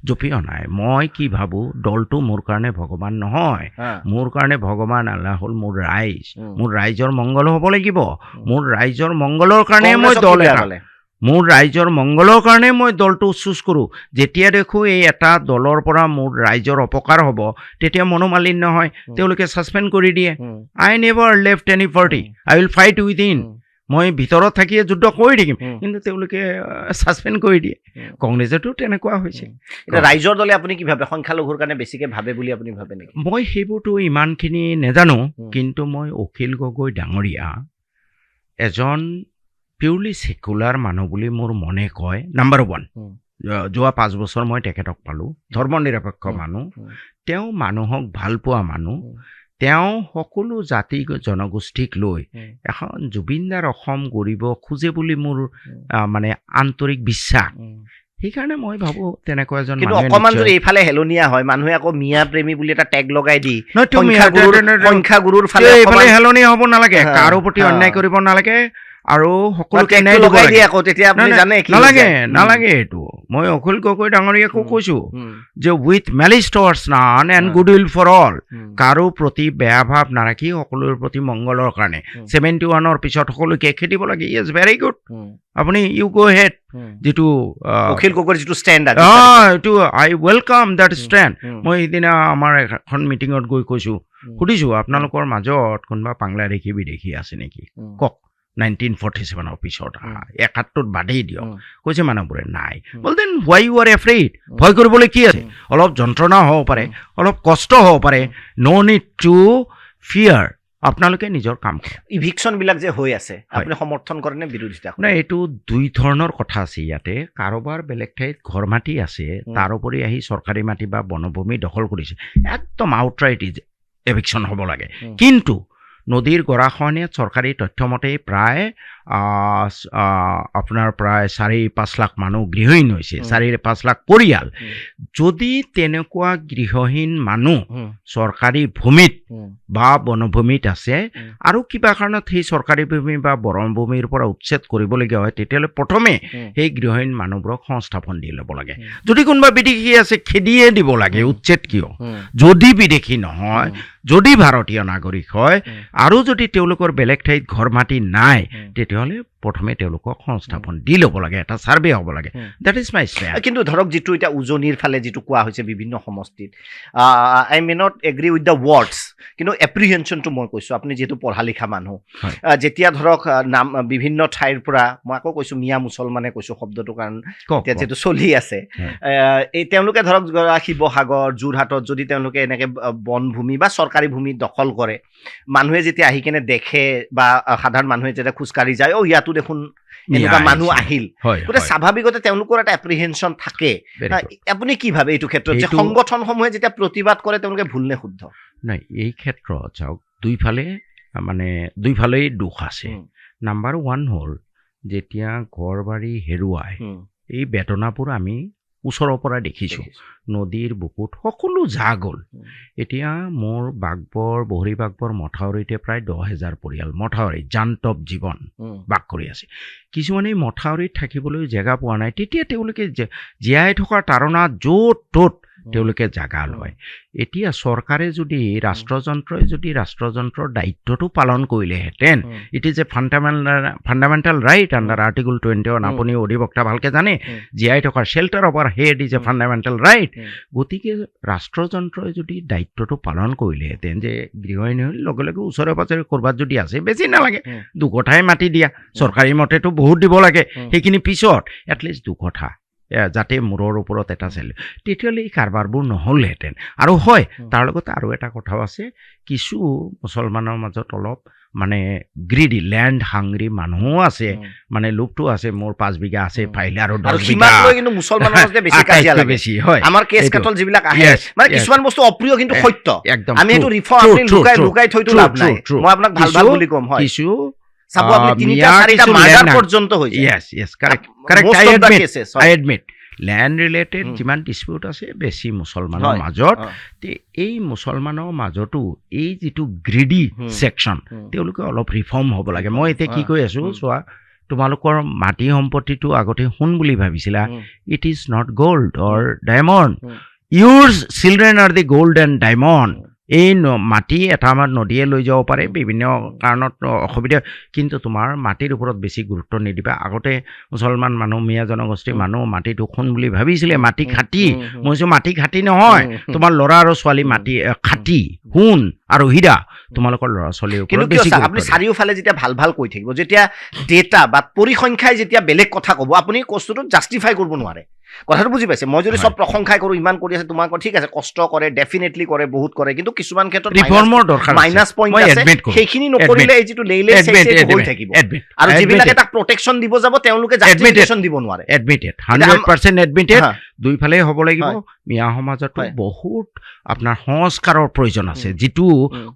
জঁপিয়া নাই মই কি ভাবোঁ দলটো মোৰ কাৰণে ভগৱান নহয় মোৰ কাৰণে ভগৱান আল্লাহ হ'ল মোৰ ৰাইজ মোৰ ৰাইজৰ মংগল হ'ব লাগিব মোৰ ৰাইজৰ মংগলৰ কাৰণে মই দল মোৰ ৰাইজৰ মংগলৰ কাৰণে মই দলটো চুজ কৰোঁ যেতিয়া দেখোঁ এই এটা দলৰ পৰা মোৰ ৰাইজৰ অপকাৰ হ'ব তেতিয়া মনোমালিন্য হয় তেওঁলোকে ছাছপেণ্ড কৰি দিয়ে I never left any party I will fight within মই ভিতৰত থাকিয়ে যুদ্ধ কৰি থাকিম কিন্তু তেওঁলোকে ছাছপেণ্ড কৰি দিয়ে কংগ্ৰেছতো তেনেকুৱা হৈছে এতিয়া ৰাইজৰ দলে আপুনি কি ভাবে সংখ্যালঘুৰ কাৰণে বেছিকৈ ভাবে বুলি আপুনি ভাবে নেকি মই সেইবোৰতো ইমানখিনি নেজানো কিন্তু মই অখিল গগৈ ডাঙৰীয়া এজন পিউৰলি ছেকুলাৰ মানুহ বুলি মোৰ মনে কয় নাম্বাৰ 1 যোৱা 5 বছৰ মই তেখেতক পালোঁ ধৰ্ম নিৰপেক্ষ মানুহ তেওঁ মানুহক ভাল পোৱা মানুহ তেওঁ সকলো জাতি জনগোষ্ঠীক লৈ এখন জুবিনদাৰ অসম গঢ়িব খোজে বুলি মোৰ মানে আন্তৰিক বিশ্বাস সেইকাৰণে মই ভাবোঁ তেনেকুৱা এজন কিন্তু অকণমান যদি এইফালে হেলনীয়া হয় মানুহে আকৌ মিয়া প্ৰেমী বুলি এটা টেগ লগাই দি সংখ্যাগুৰুৰ ফালে এইফালে হেলনীয়া হ'ব নালাগে কাৰো প্ৰতি অন্যায় কৰিব নালাগে আৰু সকলোকে ন্যায় দিব লাগে আকৌ তেতিয়া আপুনি জানে কি নালাগে এইটো মই অখিল গগৈ ডাঙৰীয়াকো কৈছোঁ যে with malice towards none and good will for all কাৰো প্ৰতি বেয়া ভাৱ নাৰাখি সকলোৰে প্ৰতি মংগলৰ কাৰণে 71ৰ পিছত সকলোকে খেদিব লাগে ইজ ভেৰি গুড আপুনি ইউ গো হেড যিটো অখিল গগৈৰ যিটো ষ্টেণ্ড এইটো আই ৱেলকাম দেট ষ্টেণ্ড মই সেইদিনা আমাৰ এখন মিটিঙত গৈ কৈছোঁ সুধিছোঁ আপোনালোকৰ মাজত কোনোবা বাংলাদেশী বিদেশী আছে নেকি কওক 1947 পিছত 71 বাদেই দিয়ক কৈছে মানুহবোৰে নাই বল দেন হোৱাই ইউ আৰ এফ্ৰেইড ভয় কৰিবলৈ কি আছে অলপ যন্ত্ৰণা হ'ব পাৰে অলপ কষ্ট হ'ব পাৰে নো নিড টু ফিয়াৰ আপোনালোকে নিজৰ কাম কৰক। ইভিকশ্যন বিলাক যে হৈ আছে আপুনি সমৰ্থন কৰে নে বিৰোধিতা কৰে? নাই, এইটো দুই ধৰণৰ কথা আছে ইয়াতে। কাৰোবাৰ বেলেগ ঠাইত ঘৰ মাটি আছে, তাৰোপৰি আহি চৰকাৰী মাটি বা বনভূমি দখল কৰিছে, একদম আউটৰাইট এভিকশ্যন হ'ব লাগে। কিন্তু নদীৰ গৰাখহনীয়াত চৰকাৰী তথ্যমতে প্ৰায় আপোনাৰ প্ৰায় 4-5 লাখ মানুহ গৃহহীন হৈছে, 4-5 লাখ পৰিয়াল। যদি তেনেকুৱা গৃহহীন মানুহ চৰকাৰী ভূমিত বা বনভূমিত আছে আৰু কিবা কাৰণত সেই চৰকাৰী ভূমি বা বনভূমিৰ পৰা উচ্ছেদ কৰিবলগীয়া হয়, তেতিয়াহ'লে প্ৰথমে সেই গৃহহীন মানুহবোৰক সংস্থাপন দি ল'ব লাগে। যদি কোনোবা বিদেশী আছে, খেদিয়ে দিব লাগে, উচ্ছেদ কিয়? যদি বিদেশী নহয়, যদি ভাৰতীয় নাগৰিক হয় আৰু যদি তেওঁলোকৰ বেলেগ ঠাইত ঘৰ মাটি নাই, তেতিয়াহ'লে প্ৰথমে তেওঁলোকক সংস্থাপন দি ল'ব লাগে, এটা ছাৰ্ভে হ'ব লাগে। That is my stand. কিন্তু ধৰক যিটো এতিয়া উজনিৰ ফালে যিটো কোৱা হৈছে বিভিন্ন সমষ্টিত, I may not agri with the words, কিন্তু এপ্ৰিহেনশ্যনটো মই কৈছোঁ, আপুনি যিহেতু পঢ়া লিখা মানুহ, যেতিয়া ধৰক বিভিন্ন ঠাইৰ পৰা, মই আকৌ কৈছোঁ মিয়া মুছলমানে কৈছোঁ শব্দটো, কাৰণ এতিয়া যিহেতু চলি আছে, এই তেওঁলোকে ধৰক শিৱসাগৰ, যোৰহাটত যদি তেওঁলোকে এনেকৈ বনভূমি বা চৰকাৰী ভূমি দখল কৰে, মানুহে যেতিয়া আহি কেনে দেখে বা সাধাৰণ মানুহে যেতিয়া খোজকাঢ়ি যায়, ইয়াতো দেখোন এনেকুৱা মানুহ আহিল, গতিকে স্বাভাৱিকতে তেওঁলোকৰ এটা এপ্ৰিহেনশ্যন থাকে। আপুনি কি ভাবে এইটো ক্ষেত্ৰত, যে সংগঠনসমূহে যেতিয়া প্ৰতিবাদ কৰে তেওঁলোকে ভুল নে শুদ্ধ? নাই, এই ক্ষেত্ৰত চাওক, দুইফালেই দোষ আছে। নাম্বাৰ 1 হ'ল, যেতিয়া ঘৰ বাৰী হেৰুৱাই, এই বেদনাবোৰ আমি ওচৰৰ পৰা দেখিছোঁ। নদীৰ বুকুত সকলো যা গ'ল। এতিয়া মোৰ বহৰী বাগবৰ মথাউৰিতে প্ৰায় 10,000 পৰিয়াল মথাউৰিত জান্তৱ জীৱন বাস কৰি আছে। কিছুমানে মথাউৰিত থাকিবলৈ জেগা পোৱা নাই, তেতিয়া তেওঁলোকে জীয়াই থকাৰ তাৰণাত য'ত ত'ত তেওঁলোকে জাগা লয়। এতিয়া চৰকাৰে যদি ৰাষ্ট্ৰযন্ত্ৰৰ দায়িত্বটো পালন কৰিলেহেঁতেন, it is a fundamental right under article 21, আপুনি অধিবক্তা ভালকে জানে, জীয়াই থকাৰ shelter over head is a fundamental right. গতিকে ৰাষ্ট্ৰযন্ত্ৰই যদি দায়িত্বটো পালন কৰিলেহেঁতেন, যে গৃহহীন লগে লগে ওচৰে পাজৰে ক'ৰবাত যদি আছে, বেছি নালাগে, 2 কঠাই মাটি দিয়া, চৰকাৰী মতেতো বহুত দিব লাগে, সেইখিনি পিছত এটলিষ্ট 2 কঠা যাতে মূৰৰ ওপৰত এটা চালে, তেতিয়াহ'লে এই কাৰবাৰবোৰ নহ'লহেঁতেন। আৰু হয়, তাৰ লগতে আৰু এটা কথাও আছে, কিছু মুছলমানৰ মাজত অলপ গ্ৰিডি, লেণ্ড হাংৰি মানুহো আছে, লোভটো আছে, মোৰ 5 বিঘা আছে, পাৰিলে আৰু 10 বিঘা। কিন্তু মুছলমানৰ মাজতে বেছি কাজিয়া লাগে, বেছি হয়। আমাৰ কেছ কাটল যিবিলাক আহে, কিছুমান বস্তু অপ্ৰিয় কিন্তু সত্য, আমি সেইটো লুকাই থৈতো লাভ নাই। মই আপোনাক ভাল ভাল বুলি ক'ম, হয়, কিছু চাব আপুনি 3-4টা মাৰ্ডাৰ পৰ্যন্ত হৈ যায়। ইয়েছ, কাৰেক্ট, আই এডমিট। লেণ্ড ৰিলেটেড যিমান ডিস্পিউট আছে বেছি মুছলমানৰ মাজত, এই মুছলমানৰ মাজতো এই যিটো গ্ৰিডি ছেকশ্যন, তেওঁলোকে অলপ ৰিফৰ্ম হ'ব লাগে। মই এতিয়া কি কৈ আছোঁ, চোৱা, তোমালোকৰ মাটি সম্পত্তিটো আগতে সোণ বুলি ভাবিছিলা, it is not gold or diamond, your children are the gold and diamond. এই মাটি এটা আমাৰ নদীয়ে লৈ যাব পাৰে, বিভিন্ন কাৰণত অসুবিধা, কিন্তু তোমাৰ মাটিৰ ওপৰত বেছি গুৰুত্ব নিদিবা। আগতে মুছলমান মানুহ, মিয়া জনগোষ্ঠীৰ মানুহ মাটিটো সোণ বুলি ভাবিছিলে, মাটি খাটি। মই কৈছোঁ মাটি খাটি নহয়, তোমাৰ ল'ৰা আৰু ছোৱালী মাটি খাটি, সোণ আৰু হীৰা, তোমালোকৰ ল'ৰা ছোৱালীৰ ওপৰত বেছি। আপুনি চাৰিওফালে যেতিয়া ভাল ভাল কৈ থাকিব, যেতিয়া ডেটা বা পৰিসংখ্যাই যেতিয়া বেলেগ কথা ক'ব, আপুনি বস্তুটো জাষ্টিফাই কৰিব নোৱাৰে। কথাটো বুজি পাইছে? মই যদি চব প্ৰশংসাই কৰোঁ, ইমান কৰি আছে, তোমাৰ ঠিক আছে, কষ্ট কৰে, ডেফিনেটলি কৰে, বহুত কৰে, কিন্তু কিছুমান ক্ষেত্ৰত ৰিফৰ্মৰ দৰকাৰ, মাইনাছ পইণ্ট আছে, সেইখিনি নকৰিলে এই যিটো লেইলে হৈ থাকিব। আৰু যিবিলাকে তাক প্ৰটেকশ্যন দিব যাব, তেওঁলোকে জাষ্টিফিকেশ্যন দিব নোৱাৰে। Admitted, 100% admitted. দুইফালেই হ'ব লাগিব। মিয়া সমাজতো বহুত আপোনাৰ সংস্কাৰৰ প্ৰয়োজন আছে, যিটো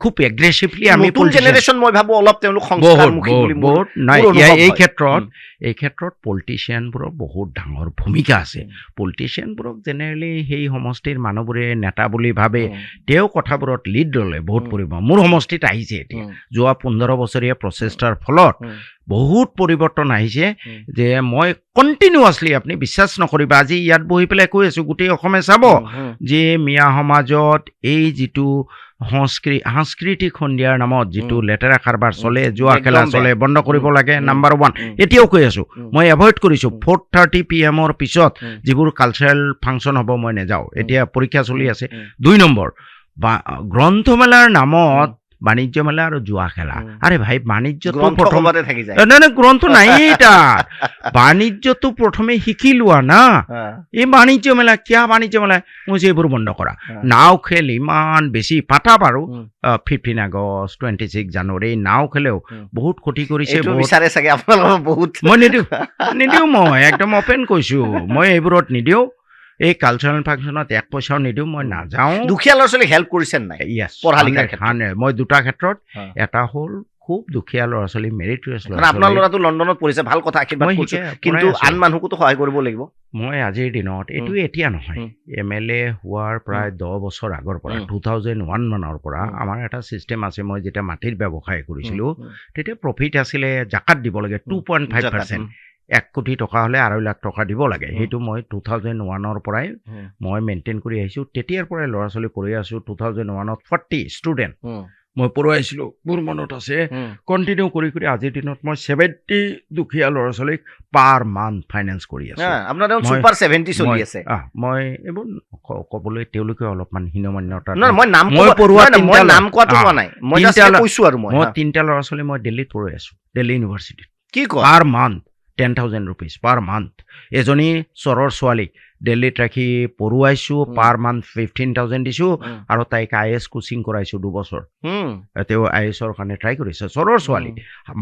খুব এগ্ৰেছিভলি আমি নতুন জেনেৰেশ্যন, মই ভাবোঁ অলপ তেওঁলোক সংস্কাৰমুখী বুলি নাই। এই ক্ষেত্ৰত পলিটিচিয়ানবোৰৰ বহুত ডাঙৰ ভূমিকা আছে। পলিটিচিয়ানবোৰক জেনেৰেলি সেই সমষ্টিৰ মানুহবোৰে নেতা বুলি ভাবে, তেওঁ কথাবোৰত লিড ল'লে বহুত পৰিব। মোৰ সমষ্টিত আহিছে এতিয়া, যোৱা 15 বছৰীয়া প্ৰচেষ্টাৰ ফলত বহুত পৰিৱৰ্তন আহিছে, যে মই কণ্টিনিউৱাছলি, আপুনি বিশ্বাস নকৰিবা, আজি ইয়াত বহি পেলাই কৈ আছোঁ, গোটেই অসমে চাব যে মিয়া সমাজত এই যিটো সাংস্কৃতিক সন্ধিয়াৰ নামত যিটো লেতেৰা কাৰবাৰ চলে, জুৱা খেলা চলে, বন্ধ কৰিব লাগে। নাম্বাৰ 1, এতিয়াও কৈ আছোঁ, মই এভইড কৰিছোঁ। 4:30 PM পিছত যিবোৰ কালচাৰেল ফাংচন হ'ব, মই নাযাওঁ। এতিয়া পৰীক্ষা চলি আছে। 2 নম্বৰ, গ্ৰন্থমেলাৰ নামত বাণিজ্য মেলা আৰু জুৱা খেলা আৰে ভাই বাণিজ্যটো গ্ৰন্থ প্ৰথম ক'ৰবাতে থাকি যায় নাই গ্ৰন্থ নাই তাত বাণিজ্যটো প্ৰথমে শিকি লোৱা না এই বাণিজ্য মেলা কিয় বাণিজ্য মেলা মই যে এইবোৰ বন্ধ কৰা নাও খেল ইমান বেছি পাতা বাৰু 15 আগষ্ট 26 জানুৱাৰী নাও খেলেও বহুত ক্ষতি কৰিছে বিচাৰে চাগে আপোনালোকৰ বহুত মই নিদিওঁ মই একদম অপেন কৈছো মই এইবোৰত নিদিওঁ এই কালচাৰেল ফাংচনত 1 পইচাও নিদিওঁ মই নাযাওঁ দুখীয়া ল'ৰা ছোৱালীক হেল্প কৰিছে নাই পঢ়া লিখাৰ ক্ষেত্ৰত মই দুটা ক্ষেত্ৰত এটা হ'ল খুব দুখীয়া ল'ৰা ছোৱালী মেৰিটৰিয়াছ ল'ৰা আপোনাৰ ল'ৰাটো লণ্ডনত পঢ়িছে ভাল কথা আশীৰ্বাদ কৰিছো কিন্তু আন মানুহকো সহায় কৰিব লাগিব মই আজিৰ দিনত এইটো এতিয়া নহয় MLA হোৱাৰ প্ৰায় 10 বছৰ আগৰ পৰা 2001 মানৰ পৰা আমাৰ এটা চিষ্টেম আছে মই যেতিয়া মাটিৰ ব্যৱসায় কৰিছিলোঁ তেতিয়া প্ৰফিট আছিলে জাকাত দিব লাগে 2.5% 1 কোটি টকা হ'লে 2.5 লাখ টকা দিব লাগে সেইটো মই 2001ৰ পৰাই মই মেইনটেইন কৰি আহিছোঁ তেতিয়াৰ পৰাই ল'ৰা ছোৱালী পঢ়ি আছোঁ 2001ত 40 ষ্টুডেণ্ট মই পঢ়ুৱাইছিলোঁ মোৰ মনত আছে কণ্টিনিউ কৰি আজিৰ দিনত মই 70 দুখীয়া ল'ৰা ছোৱালীক পাৰ মান্থ ফাইনেন্স কৰি আছোঁ আপোনাৰ সুপাৰ 70 চলি আছে মই এইবোৰ ক'বলৈ তেওঁলোকে অলপমান হীনমান্যতা মই পঢ়ুৱা মই নাম কোৱাটো কোৱা নাই মই কৈছোঁ আৰু মই 3টা ল'ৰা ছোৱালী মই দিল্লীত পঢ়াই আছোঁ দিল্লী ইউনিভাৰ্চিটিত কি কয় per month 10,000 rupees per month এজনী চৰৰ ছোৱালী দিল্লীত ৰাখি পঢ়ুৱাইছোঁ পাৰ মান্থ 15,000 দিছোঁ আৰু তাইক IAS কোচিং কৰাইছোঁ 2 বছৰ তেওঁ IASৰ কাৰণে ট্ৰাই কৰিছে চৰৰ ছোৱালী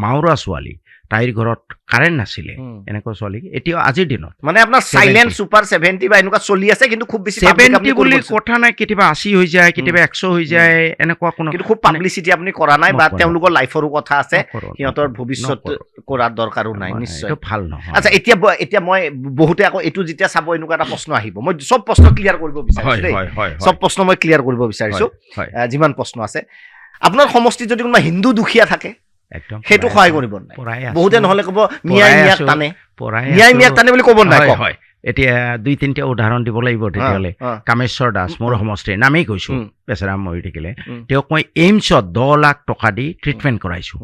মাউৰা ছোৱালী তাইৰ ঘৰত কাৰেণ্ট নাছিলে এনেকুৱা ছোৱালী এতিয়া আজিৰ দিনত মানে আপোনাৰ সাইলেন্ট সুপাৰ 70 বা এনেকুৱা চলি আছে কিন্তু খুব বেছি 70 বুলি কথা নাই কেতিয়াবা 80 হৈ যায় কেতিয়াবা 100 হৈ যায় এনেকুৱা কোনো কিন্তু খুব পাবলিসিটি আপুনি কৰা নাই বা তেওঁলোকৰ লাইফৰো কথা আছে সিহঁতৰ ভৱিষ্যত কৰাৰ দৰকাৰো নাই নিশ্চয় এইটো ভাল নহয় আচ্ছা এতিয়া মই বহুতে আকৌ এটো যেতিয়া চাব এনেকুৱা এটা প্ৰশ্ন আহিব মই সব প্ৰশ্ন ক্লিয়াৰ কৰিব বিচাৰিছো দেই সব প্ৰশ্ন মই ক্লিয়াৰ কৰিব বিচাৰিছো যিমান প্ৰশ্ন আছে আপোনাৰ সমষ্টিত যদি কোনোবা হিন্দু দুখীয়া থাকে হেতু সহায় কৰিব নাই বহুতে নহলে ক'ব মিয়াই মিয়াক টানে বুলি ক'ব নাই হয় এতিয়া 2-3টা উদাহৰণ দিব লাগিব তেতিয়ালে কামেশ্বৰ দাস মোৰ সমষ্টিৰ নামেই কৈছো বেচেৰা মৰি থাকিলে তেওঁক মই এইমছত 10 লাখ টকা দি ট্ৰিটমেণ্ট কৰাইছো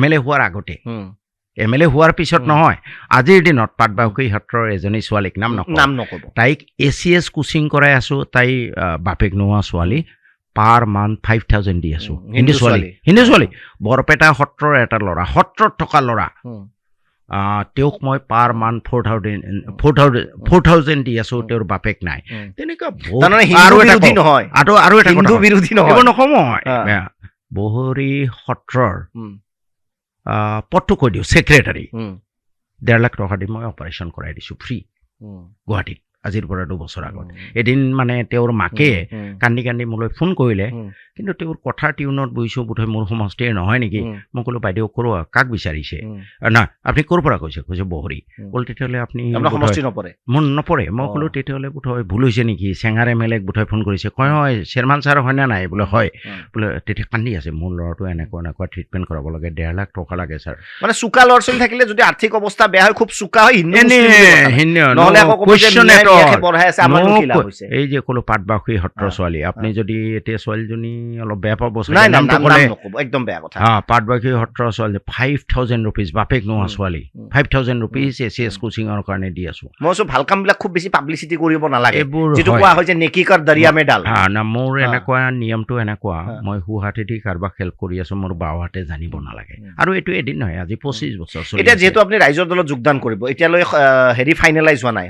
MLA হোৱাৰ আগতে MLA হোৱাৰ পিছত নহয় আজিৰ দিনত পাটবাউকী সত্ৰৰ এজনী ছোৱালীক নাম নকব তাইক ACS কোচিং কৰাই আছো তাই বাপেক নোহোৱা ছোৱালী পাৰ মান্থ 5,000 দি আছো হিন্দু ছোৱালী বৰপেটা সত্ৰৰ এটা ল'ৰা সত্ৰত থকা ল'ৰা তেওঁক মই পাৰ মান্থ 4,000 দি আছো তেওঁৰ বাপেক নাই তেনেকুৱা আৰু এটা হিন্দু বিৰোধী নহয় বহৰী সত্ৰৰ পট্টু কৈ দিওঁ ছেক্ৰেটাৰী 1.5 লাখ টকা দি মই অপাৰেশ্যন কৰাই দিছোঁ ফ্ৰী গুৱাহাটীত আজিৰ পৰা 2 বছৰ আগত এদিন মানে তেওঁৰ মাকে কান্দি কান্দি মোলৈ ফোন কৰিলে কিন্তু তেওঁৰ কথাৰ টিউনত বহিছোঁ বোধহয় মোৰ সমষ্টিৰ নহয় নেকি মই ক'লো বাইদেউ কৰোঁ কাক বিচাৰিছে না আপুনি ক'ৰ পৰা কৈছে বহৰী ক'লো তেতিয়াহ'লে আপুনি মোৰ নপৰে মই ক'লো তেতিয়াহ'লে বোধহয় ভুল হৈছে নেকি চেঙাৰ MLA বোধহয় ফোন কৰিছে কয় হয় চেয়াৰমান ছাৰ হয়নে নাই বোলে হয় বোলে তেতিয়া কান্দি আছে মোৰ ল'ৰাটো এনেকুৱা ট্ৰিটমেণ্ট কৰাব লাগে 1.5 লাখ টকা লাগে ছাৰ মানে চোকা ল'ৰা ছোৱালী থাকিলে যদি আৰ্থিক অৱস্থা বেয়া হয় খুব চোকা হয় এই যে ক'লো পাটবাউকী সত্ৰৰ ছোৱালী আপুনি যদি এতিয়া ছোৱালীজনী অলপ বেয়া পাব একদম বেয়া কথা পাটবাউকী সত্ৰৰ ছোৱালী 5,000 rupees বাপেক নোহোৱা ছোৱালী 5,000 rupees ACS কোচিঙৰ কাৰণে দি আছো মই ভাল কামবিলাক খুব বেছি পাব্লিচিটি কৰিব নালাগে যেটো কোৱা হয় যে নেকি কাৰ দৰিয়া মে ডাল না মোৰ এনেকুৱা নিয়মটো এনেকুৱা মই হুহাতেদি কাৰোবাক হেল্প কৰি আছো মোৰ বাওহাতে জানিব নালাগে আৰু এইটো এদিন নহয় আজি 25 বছৰ চলি এতিয়া যেহেতু আপুনি ৰাইজৰ দলত যোগদান কৰিব এতিয়ালৈ হেৰি ফাইনেলাইজ হোৱা নাই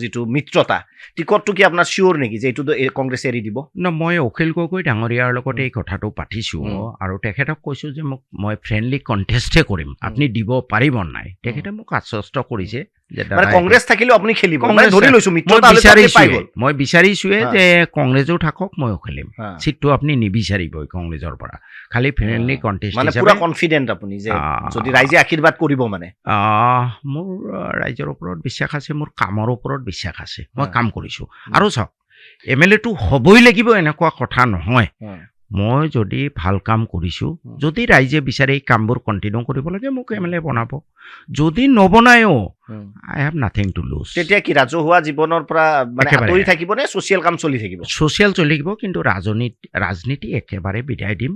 যেটো মিত্ৰতা টিকটটো কি আপোনাৰ শিওৰ নেকি যে এইটো কংগ্ৰেছে এৰি দিব না মই অখিল গগৈ ডাঙৰীয়াৰ লগত এই কথাটো পাতিছো আৰু তেখেতক কৈছো যে মই ফ্ৰেণ্ডলি কণ্টেষ্টে কৰিম আপুনি দিব পাৰিব নাই তেখেতে মোক আশ্বস্ত কৰিছে মানে কংগ্ৰেছ থাকিলেও আপুনি খেলিব মানে ধৰি লৈছো মিত্ৰতা মই বিচাৰিছোৱে যে কংগ্ৰেছও থাকক মইও খেলিম সিটটো আপুনি নিবিচাৰিবই কংগ্ৰেছৰ পৰা খালি ফ্ৰেণ্ডলি কণ্টেষ্ট মানে পুৰা কনফিডেন্ট আপুনি যে যদি ৰাইজে আশীৰ্বাদ কৰিব মানে মোৰ ৰাইজৰ ওপৰত বিশ্বাস আছে মোৰ কামৰ ওপৰত বিশ্বাস আছে মই কাম কৰিছো আৰু চাওক MLA টো হ'বই লাগিব এনেকুৱা কথা নহয় মই যদি ভাল কাম কৰিছো যদি ৰাইজে বিচাৰে এই কামবোৰ কণ্টিনিউ কৰিব লাগে মোক MLA বনাব যদি নবনায়ও আই হেভ নাথিং টু লুজ। তেতিয়া কি ৰাজহুৱা জীৱনৰ পৰা মানে একেবাৰে। আঁতৰি থাকিব নে ছ'চিয়েল কাম চলি থাকিব? ছ'চিয়েল চলি থাকিব, কিন্তু ৰাজনীতি একেবাৰে বিদায় দিম।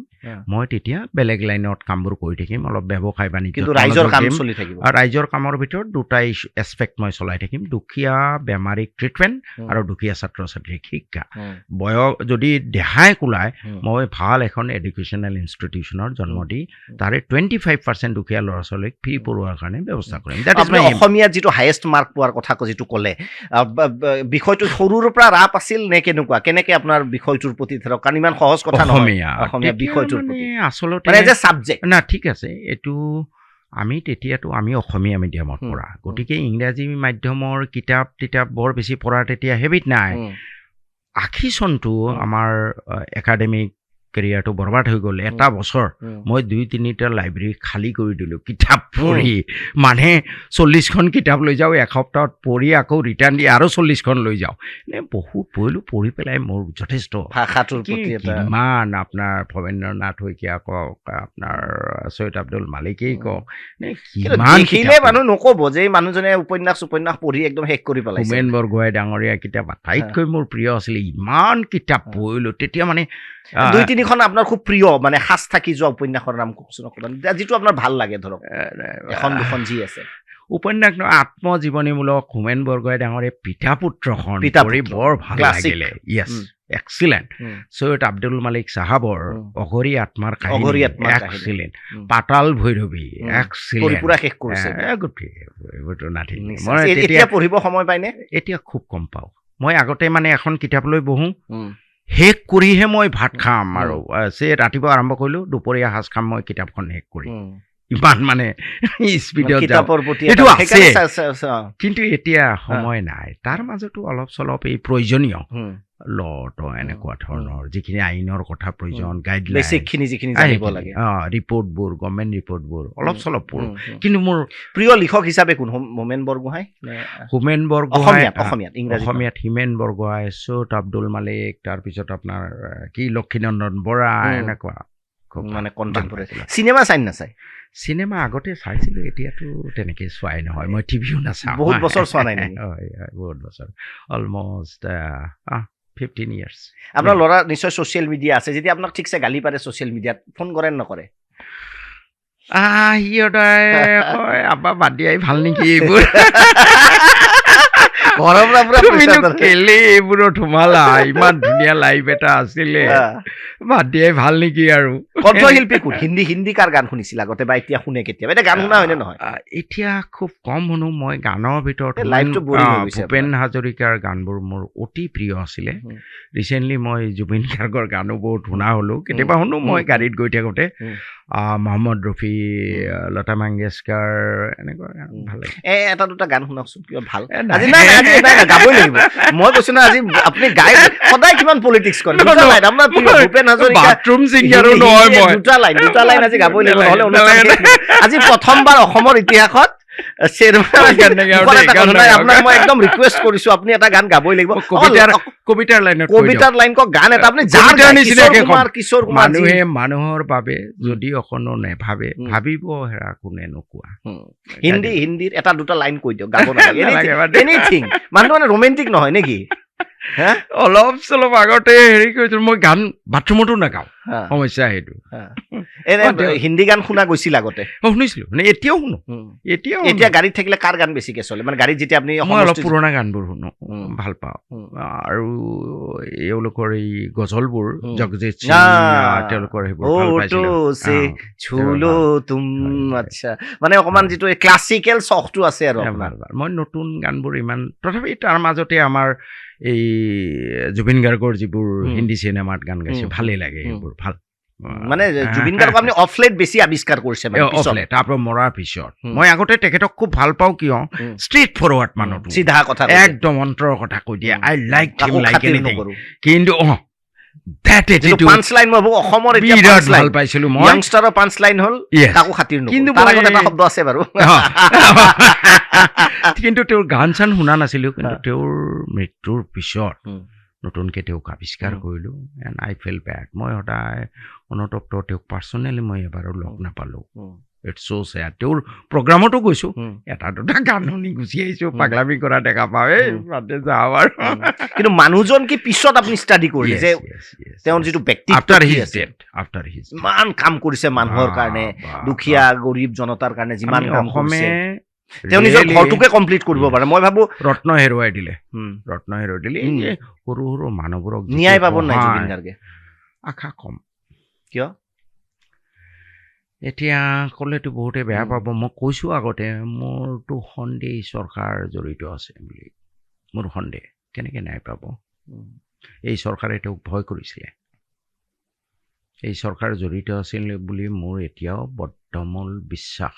মই তেতিয়া বেলেগ লাইনত কামবোৰ কৰি থাকিম, অলপ ব্যৱসায় বাণিজ্য, কিন্তু ৰাইজৰ কাম চলি থাকিব। আৰু ৰাইজৰ কামৰ ভিতৰত দুটাই এছপেক্ট মই চলাই থাকিম: দুখীয়া বেমাৰীক ট্ৰিটমেণ্ট আৰু দুখীয়া ছাত্ৰ ছাত্ৰীক শিক্ষা। বয়স যদি দেহাই কোলায়, মই ভাল এখন এডুকেশ্যনেল ইনষ্টিটিউচনৰ জন্ম দি তাৰে 25% দুখীয়া ল'ৰা ছোৱালীক ফ্ৰী পঢ়োৱাৰ কাৰণে ব্যৱস্থা কৰিম। That is my aim. অসমীয়াত যিটো হায়েষ্ট মাৰ্ক পোৱাৰ কথা যিটো ক'লে, বিষয়টো সৰুৰ পৰা ৰাপ আছিল নে কেনেকুৱা? কেনেকে আপোনাৰ বিষয়টোৰ প্ৰতি ধৰক, কাৰণ ইমান সহজ কথা নহয় অসমীয়া বিষয়টোৰ প্ৰতি, আচলতে মানে এজ এ ছাবজেক্ট না, ঠিক আছে। এইটো আমি অসমীয়া মিডিয়ামত পঢ়া, গতিকে ইংৰাজী মাধ্যমৰ কিতাপ বৰ বেছি পঢ়াৰ তেতিয়া হেবিট নাই। 80 চনটো আমাৰ একাডেমিক কেৰিয়াৰটো বৰবাদ হৈ গ'ল। এটা বছৰ মই 2-3টা লাইব্ৰেৰী খালী কৰি দিলোঁ কিতাপ পঢ়ি। মানে 40খন কিতাপ লৈ যাওঁ, এসপ্তাহত পঢ়ি আকৌ ৰিটাৰ্ণ দি আৰু 40খন লৈ যাওঁ। বহুত পঢ়ি পেলাই মোৰ যথেষ্ট ভাষাটোৰ প্ৰতি কিমান আপোনাৰ ভৱেন্দ্ৰনাথ শইকীয়া কওক, আপোনাৰ সৈয়দ আব্দুল মালিকেই কওক, কিমান মানুহ নক'ব যে এই মানুহজনে উপন্যাস পঢ়ি একদম শেষ কৰি পেলাইছে। হোমেন বৰগোহাঁই ডাঙৰীয়া কিতাপ আটাইতকৈ মোৰ প্ৰিয় আছিলে। ইমান কিতাপ পঢ়িলোঁ তেতিয়া। মানে 2-3খন আপোনাৰ খুব প্ৰিয় মানে সাজ থাকি যোৱা উপন্যাসৰ নাম কওকচোন অকণমান, যিটো আপোনাৰ ভাল লাগে ধৰক, 1-2খন যি আছে। উপন্যাস আত্মজীৱনীমূলক হোমেন বৰগোহাঁই ডাঙৰীয়া পিতা পুত্ৰখন পঢ়ি বৰ ভাল লাগিলে। য়েছ, এক্সিলেণ্ট। সৈয়দ আব্দুল মালিক চাহাবৰ অঘৰী আত্মাৰ কাহিনী, এক্সিলেণ্ট। পাতাল ভৈৰৱী, এক্সিলেণ্ট। পুৰা শেষ কৰিছে। এতিয়া পঢ়িব সময় পায়নে? এতিয়া খুব কম পাওঁ। মই আগতে মানে এখন কিতাপ লৈ বহোঁ, শেষ কৰিহে মই ভাত খাম। আৰু ৰাতিপুৱা আৰম্ভ কৰিলোঁ, দুপৰীয়া সাজ খাম মই কিতাপখন শেষ কৰি। ইমান মানে স্পীডত কিতাপৰ প্ৰতি এইটো আছে, কিন্তু এতিয়া সময় নাই। তাৰ মাজতো অলপ চলপ এই প্ৰয়োজনীয় লত এনেকুৱা ধৰণৰ যিখিনি আইনৰ কথা প্ৰয়োজন, গাইডলাইন, ৰিপৰ্টবোৰ, গভৰ্ণমেণ্ট ৰিপৰ্টবোৰ অলপ চলপ পঢ়োঁ। কিন্তু মোৰ প্ৰিয় লিখক হিচাপে কোন? হোমেন বৰগোহাঁই? অসমীয়াত হিমেন বৰগোহাঁই, সৈয়দ আব্দুল মালিক, তাৰপিছত আপোনাৰ লক্ষীনন্দন বৰা, এনেকুৱা মানে কণ্টেম্পৰেৰী। চিনেমা চাই নাচায়? চিনেমা আগতে চাইছিলোঁ, এতিয়াতো তেনেকে চোৱাই নহয়। মই টিভিও নাচাওঁ। বহুত বছৰ চোৱা নাই নেকি? বহুত বছৰ, অলমষ্ট 15 years। আপোনাৰ ল'ৰা নিশ্চয় ছ'চিয়েল মিডিয়া আছে, যেতিয়া আপোনাক ঠিকছে গালি পাৰে ছ'চিয়েল মিডিয়াত, ফোন কৰে নকৰে? সিহঁতে কয়, আব্বা বাদ দিয়াই ভাল নেকি এইবোৰ। কেলে এইবোৰত সোমালা? ইমান ধুনীয়া লাইফ এটা আছিলে, বাদ দিয়াই ভাল নেকি? আৰু কণ্ঠশিল্পী কোন? হিন্দী কাৰ গান শুনিছিল আগতে বা এতিয়া শুনে কেতিয়াবা? এতিয়া গান শুনা হয়নে নহয়? এতিয়া খুব কম শুনো। মই গানৰ ভিতৰত ভূপেন হাজৰিকাৰ গানবোৰ মোৰ অতি প্ৰিয় আছিলে। ৰিচেণ্টলি মই জুবিন গাৰ্গৰ গানো বহুত শুনা হ'লোঁ। কেতিয়াবা শুনো মই গাড়ীত গৈ থাকোঁতে। মহম্মদ ৰফি, লতা মংগেশকাৰ, এনেকুৱা গান ভাল লাগে। এটা দুটা গান শুনাওকচোন, কিবা ভাল। আজি গাবই লাগিব। মই কৈছো না, আজি আপুনি গাই সদায় কিমান পলিটিক্স কৰে। ভূপেন হাজৰিকা বাথৰুম ছিংগাৰো নহয় মই। দুটা লাইন আজি গাবই লাগিব, নহ'লে আজি প্ৰথমবাৰ অসমৰ ইতিহাসত আপোনাক মই একদম ৰিকুৱেষ্ট কৰিছো, আপুনি এটা গান গাবই লাগিব। কবিতাৰ লাইন কওক, গান এটা আপুনি কিশোৰ কুমাৰ। মানুহৰ বাবে যদি অকণো নেভাবে, ভাবিব হেৰা কোনে নোকোৱা। হিন্দীৰ এটা দুটা লাইন কৈ দিয়ক, গাব নালাগে। এনিথিং। মানুহ মানে ৰোমেণ্টিক নহয় নেকি? অলপ চলপ আগতে হেৰি কৰিছিলো, মই গান বাথৰুমতো নাগাওঁ, সমস্যা সেইটো। হিন্দী গান শুনা গৈছিল আগতে? শুনিছিলো, এতিয়াও শুনো। এতিয়া গাড়ীত থাকিলে কাৰ গান বেছিকে চলে? মানে গাড়ীত যেতিয়া আপুনি অলপ পুৰণা গানবোৰ শুনো, ভাল পাওঁ। আৰু এওঁলোকৰ এই গজলবোৰ, জগজিৎ সিং, তেওঁলোকৰ সেইবোৰ ভাল পাইছিলো। আচ্ছা, মানে অকমান যিটো ক্লাছিকেল চখটো আছে আৰু। মই নতুন গানবোৰ ইমান, তথাপি তাৰ মাজতে আমাৰ এই জুবিন গাৰ্গৰ যিবোৰ হিন্দী চিনেমাত গান গাইছে, ভালেই লাগে সেইবোৰ। ভাল মানে জুবিন গাৰ্গক আপুনি অফলেট বেছি আৱিষ্কাৰ কৰিছে? তাৰপৰা মৰাৰ পিছত মই আগতে তেখেতক খুব ভাল পাওঁ, কিয় ষ্ট্ৰেইট ফৰৱাৰ্ড মানুহ, চিধা কথা, একদম অন্তৰৰ কথা কৈ দিয়ে। আই লাইক হিম লাইক এনিথিং। কিন্তু পাঞ্চলাইন মই অসমৰ বিৰাট ভাল পাইছিলো। মই য়ংষ্টাৰৰ পাঞ্চলাইন হ'ল কাকো খাতিৰ নকৰো, কিন্তু তাৰ আগত এটা শব্দ আছে বাৰু। কিন্তু তেওঁৰ গান চান শুনা নাছিলো, কিন্তু তেওঁৰ মৃত্যুৰ পিছত নতুনকৈ তেওঁক আৱিষ্কাৰ কৰিলোঁ। And I feel bad. মই সদায় অনতপ্ত তেওঁক পাৰ্চনেলি মই এবাৰো লগ নাপালোঁ। ইটছ চ' ছেড তেওঁৰ প্ৰগ্ৰামতো গৈছোঁ এটা দুটা গান শুনি গুচি আহিছোঁ পাগলামি কৰা দেখা পাওঁ এই বাদে যাওঁ আৰু কিন্তু মানুহজন কি পিছত আপুনি ষ্টাডি কৰিলে যে তেওঁৰ যিটো ব্যক্তিত্ব ইমান কাম কৰিছে মানুহৰ কাৰণে দুখীয়া গৰীব জনতাৰ কাৰণে যিমান কাম কৰিছে তেওঁ নিজৰ ঘৰটোকে কমপ্লিট কৰিব পাৰে মই ভাবো ৰত্ন হেৰুৱাই দিলে সৰু সৰু মানুহবোৰক ন্যায় পাব নাই জুবিন গাৰ্গে আশা কম কিয় এতিয়া ক'লেতো বহুতে বেয়া পাব মই কৈছোঁ আগতে মোৰতো সন্দেহ চৰকাৰ জড়িত আছে বুলি মোৰ সন্দেহ কেনেকৈ ন্যায় পাব এই চৰকাৰে তেওঁক ভয় কৰিছিলে এই চৰকাৰ জড়িত আছিল বুলি মোৰ এতিয়াও বৰ্তমান বিশ্বাস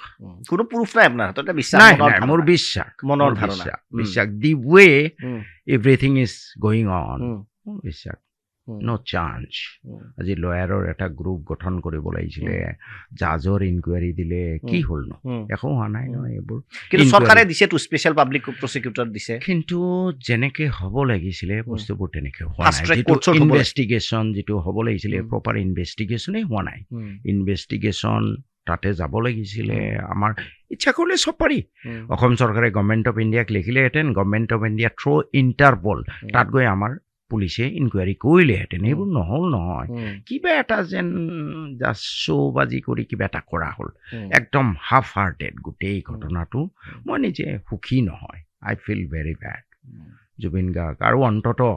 কোনো প্ৰুফ নাই আপোনাৰ হাতত বিশ্বাস মোৰ বিশ্বাস মনৰ ধাৰণা বিশ্বাস দি ৱে এভৰিথিং ইজ গয়িং অন মোৰ বিশ্বাস নো চান্স আজি লয়াৰৰ এটা গ্ৰুপ গঠন কৰিব লাগিছিলে জাজৰ ইনকুৱাৰী দিলে কি হ'ল ন একো হোৱা নাই ন এইবোৰ কিন্তু চৰকাৰে দিছেতো স্পেচিয়েল পাব্লিক প্ৰচিকিউটৰ দিছে কিন্তু যেনেকৈ হ'ব লাগিছিলে বস্তুবোৰ তেনেকৈ হোৱা নাই যিটো ইনভেষ্টিগেশ্যন যিটো হ'ব লাগিছিলে প্ৰপাৰ ইনভেষ্টিগেশ্যনেই হোৱা নাই ইনভেষ্টিগেশ্যন তাতে যাব লাগিছিলে আমাৰ ইচ্ছা কৰিলে চব পাৰি অসম চৰকাৰে গভৰ্ণমেণ্ট অফ ইণ্ডিয়াক লিখিলেহেঁতেন গভৰ্ণমেণ্ট অফ ইণ্ডিয়া থ্ৰু ইণ্টাৰপল তাত গৈ আমাৰ পুলিচে ইনকুৱাৰী কৰিলেহেঁতেন এইবোৰ নহ'ল নহয় কিবা এটা যেন জাষ্ট শ্ব'বাজি কৰি কিবা এটা কৰা হ'ল একদম হাফ হাৰ্টেড গোটেই ঘটনাটো মই নিজে সুখী নহয় I feel very bad Zubeen Garg আৰু অন্ততঃ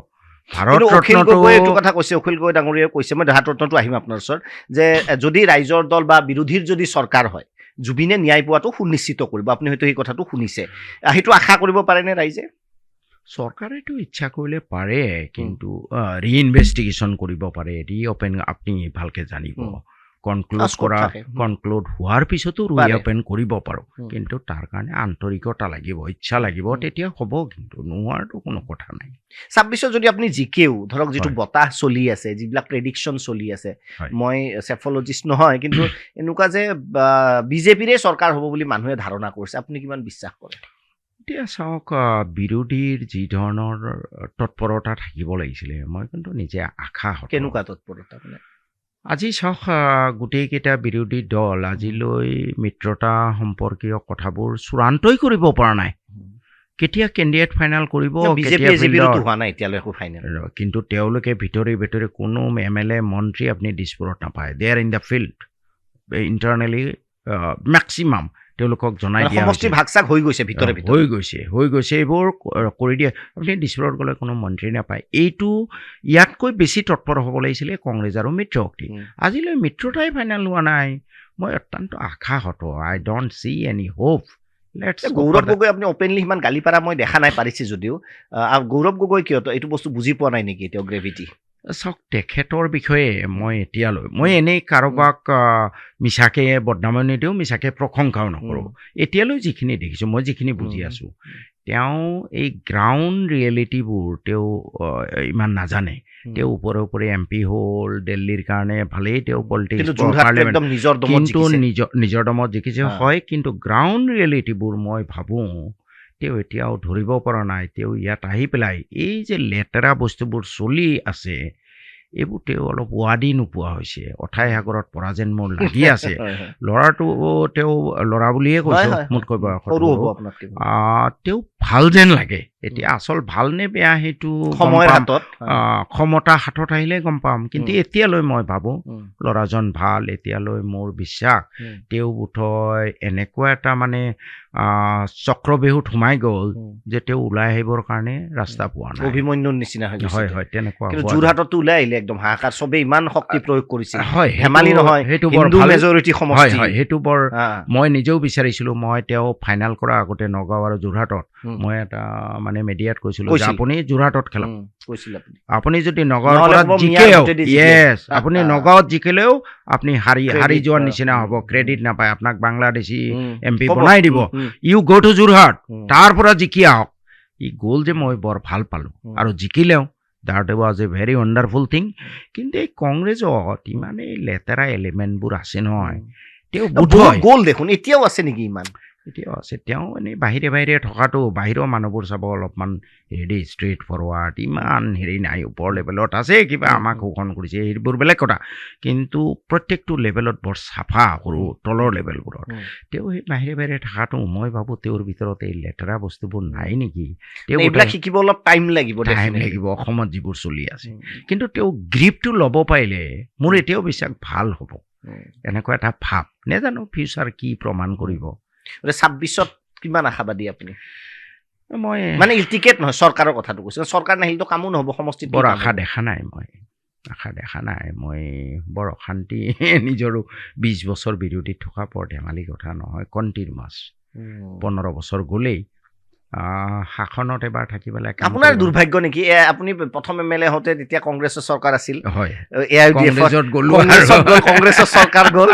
অখিল গগৈ এইটো কথা কৈছে অখিল গগৈ ডাঙৰীয়াই কৈছে মই ভাৰত ৰত্নটো আহিম আপোনাৰ ওচৰত যে যদি ৰাইজৰ দল বা বিৰোধীৰ যদি চৰকাৰ হয় জুবিনে ন্যায় পোৱাটো সুনিশ্চিত কৰিব আপুনি হয়তো সেই কথাটো শুনিছে সেইটো আশা কৰিব পাৰেনে ৰাইজে চৰকাৰেতো ইচ্ছা কৰিলে পাৰে কিন্তু ৰিইনভেষ্টিগেশ্যন কৰিব পাৰে ৰিঅপেন আপুনি ভালকৈ জানিব কনক্লুড হোৱাৰ পিছতো ৰিঅপেন কৰিব পাৰোঁ কিন্তু তাৰ কাৰণে আন্তৰিকতা লাগিব ইচ্ছা লাগিব তেতিয়া হ'ব কিন্তু নোহোৱাৰতো কোনো কথা নাই ২৬ যদি আপুনি জিকেও ধৰক যিটো বতাহ চলি আছে যিবিলাক প্ৰেডিকশ্যন চলি আছে মই চেফলজিষ্ট নহয় কিন্তু এনেকুৱা যে বিজেপিৰে চৰকাৰ হ'ব বুলি মানুহে ধাৰণা কৰিছে আপুনি কিমান বিশ্বাস কৰে এতিয়া চাওক বিৰোধীৰ যি ধৰণৰ তৎপৰতা থাকিব লাগিছিলে মই কিন্তু নিজে আশা কেনেকুৱা তৎপৰতা মানে আজি চাওক গোটেইকেইটা বিৰোধী দল আজিলৈ মিত্ৰতা সম্পৰ্কীয় কথাবোৰ চূড়ান্তই কৰিব পৰা নাই কেতিয়া কেণ্ডিডেট ফাইনেল কৰিব কিন্তু তেওঁলোকে ভিতৰে ভিতৰে কোনো MLA মন্ত্ৰী আপুনি দিছপুৰত নাপায় they are in the field internally maximum তেওঁলোকক জনাই দিয়া হৈ গৈছে এইবোৰ কৰি দিয়ে আপুনি দিছপুৰত গ'লে কোনো মন্ত্ৰী নাপায় এইটো ইয়াতকৈ বেছি তৎপৰ হ'ব লাগিছিলে কংগ্ৰেছ আৰু মিত্ৰ শক্তি আজিলৈ মিত্ৰতাই ফাইনেল হোৱা নাই মই অত্যন্ত আশাহত আই don't C any hope Gaurav Gogoi আপুনি অপেনলি সিমান গালি পাৰা মই দেখা নাই পাৰিছে যদিও গৌৰৱ গগৈ কিয় এইটো বস্তু বুজি পোৱা নাই নেকি তেওঁ গ্ৰেভিটি চাওক তেখেতৰ বিষয়ে মই এনেই কাৰোবাক মিছাকৈ বদনামনি নিদিওঁ মিছাকৈ প্ৰশংসাও নকৰোঁ এতিয়ালৈ যিখিনি দেখিছোঁ মই যিখিনি বুজি আছোঁ তেওঁ এই গ্ৰাউণ্ড ৰিয়েলিটিবোৰ তেওঁ ইমান নাজানে তেওঁ ওপৰে MP হ'ল দিল্লীৰ কাৰণে ভালেই তেওঁ পলিটিক্স কিন্তু নিজৰ দমত জিকিছে হয় কিন্তু গ্ৰাউণ্ড ৰিয়েলিটিবোৰ মই ভাবোঁ তেওঁ এতিয়াও ধৰিব পৰা নাই তেওঁ ইয়াত আহি পেলাই এই যে লেতেৰা বস্তুবোৰ চলি আছে এইবোৰ তেওঁ অলপ ৱাদি নোপোৱা হৈছে অথাই সাগৰত পৰা যেন মোৰ লাগি আছে ল'ৰাটো তেওঁ ল'ৰা বুলিয়ে কৈছোঁ মোতকৈ বয়স তেওঁ ভাল যেন লাগে এতিয়া আচল ভাল নে বেয়া সেইটো ক্ষমতা হাতত আহিলে গম পাম কিন্তু এতিয়ালৈ মই ভাবোঁ ল'ৰাজন ভাল এতিয়ালৈ মোৰ বিশ্বাস তেওঁ বোধহয় এনেকুৱা এটা মানে চক্ৰবেহুত সোমাই গ'ল যে তেওঁ ওলাই আহিবৰ কাৰণে ৰাস্তা পোৱা নাই অভিমন্যুৰ নিচিনা হয় তেনেকুৱা যোৰহাটতো ওলাই আহিলে একদম হাহাকাৰ চবেই ইমান শক্তি প্ৰয়োগ কৰিছিল হয় ধেমালি নহয় সেইটো বৰ মেজৰিটি সমষ্টি হয় সেইটো বৰ মই নিজেও বিচাৰিছিলোঁ মই তেওঁ ফাইনেল কৰা আগতে নগাঁও আৰু যোৰহাটত মই এটা মানে মিডিয়াত কৈছিলোঁ যে আপুনি যোৰহাটত খেলক আপুনি যদি নগাঁৱত আপুনি নগাঁৱত জিকিলেও আপুনি হাৰি যোৱাৰ নিচিনা হ'ব ক্ৰেডিট নাপায় আপোনাক বাংলাদেশী MP বনাই দিব ইউ গ' টু যোৰহাট তাৰ পৰা জিকি আহক ই গ'ল যে মই বৰ ভাল পালোঁ আৰু জিকিলেও that was a very wonderful thing কিন্তু এই কংগ্ৰেছত ইমান এই লেতেৰা এলিমেণ্টবোৰ আছে নহয় তেওঁ বোধহয় গ'ল দেখোন এতিয়াও আছে নেকি ইমান এতিয়াও আছে তেওঁ এনেই বাহিৰে বাহিৰে থকাটো বাহিৰৰ মানুহবোৰ চাব অলপমান হেৰি ষ্ট্ৰেইট ফৰৱাৰ্ড ইমান হেৰি নাই ওপৰ লেভেলত আছে কিবা আমাক শোষণ কৰিছে সেইবোৰ বেলেগ কথা কিন্তু প্ৰত্যেকটো লেভেলত বৰ চাফা সৰু তলৰ লেভেলবোৰত তেওঁ সেই বাহিৰে বাহিৰে থকাটো মই ভাবোঁ তেওঁৰ ভিতৰত এই লেতেৰা বস্তুবোৰ নাই নেকি তেওঁ এইবিলাক শিকিব অলপ টাইম লাগিব অসমত যিবোৰ চলি আছে কিন্তু তেওঁ গ্ৰীপটো ল'ব পাৰিলে মোৰ এতিয়াও বিশ্বাস ভাল হ'ব এনেকুৱা এটা ভাৱ নেজানো ফিউচাৰ কি প্ৰমাণ কৰিব 26ত কিমান আশাবাদী আপুনি মই মানে টিকেট নহয় চৰকাৰৰ কথাটো কৈছে চৰকাৰ নাহিলেতো কামো নহ'ব সমষ্টিত বৰ আশা দেখা নাই মই বৰ অশান্তি নিজৰো 20 বছৰ বিৰোধীত থকা বৰ ধেমালি কথা নহয় কণ্টিনিউৱাছ 15 বছৰ গ'লেই শাসনত এবাৰ থাকি পেলাই আপোনাৰ দুৰ্ভাগ্য নেকি আপুনি প্ৰথম এমএলএ হওঁতে তেতিয়া কংগ্ৰেছৰ চৰকাৰ আছিল হয় কংগ্ৰেছৰ চৰকাৰ গ'ল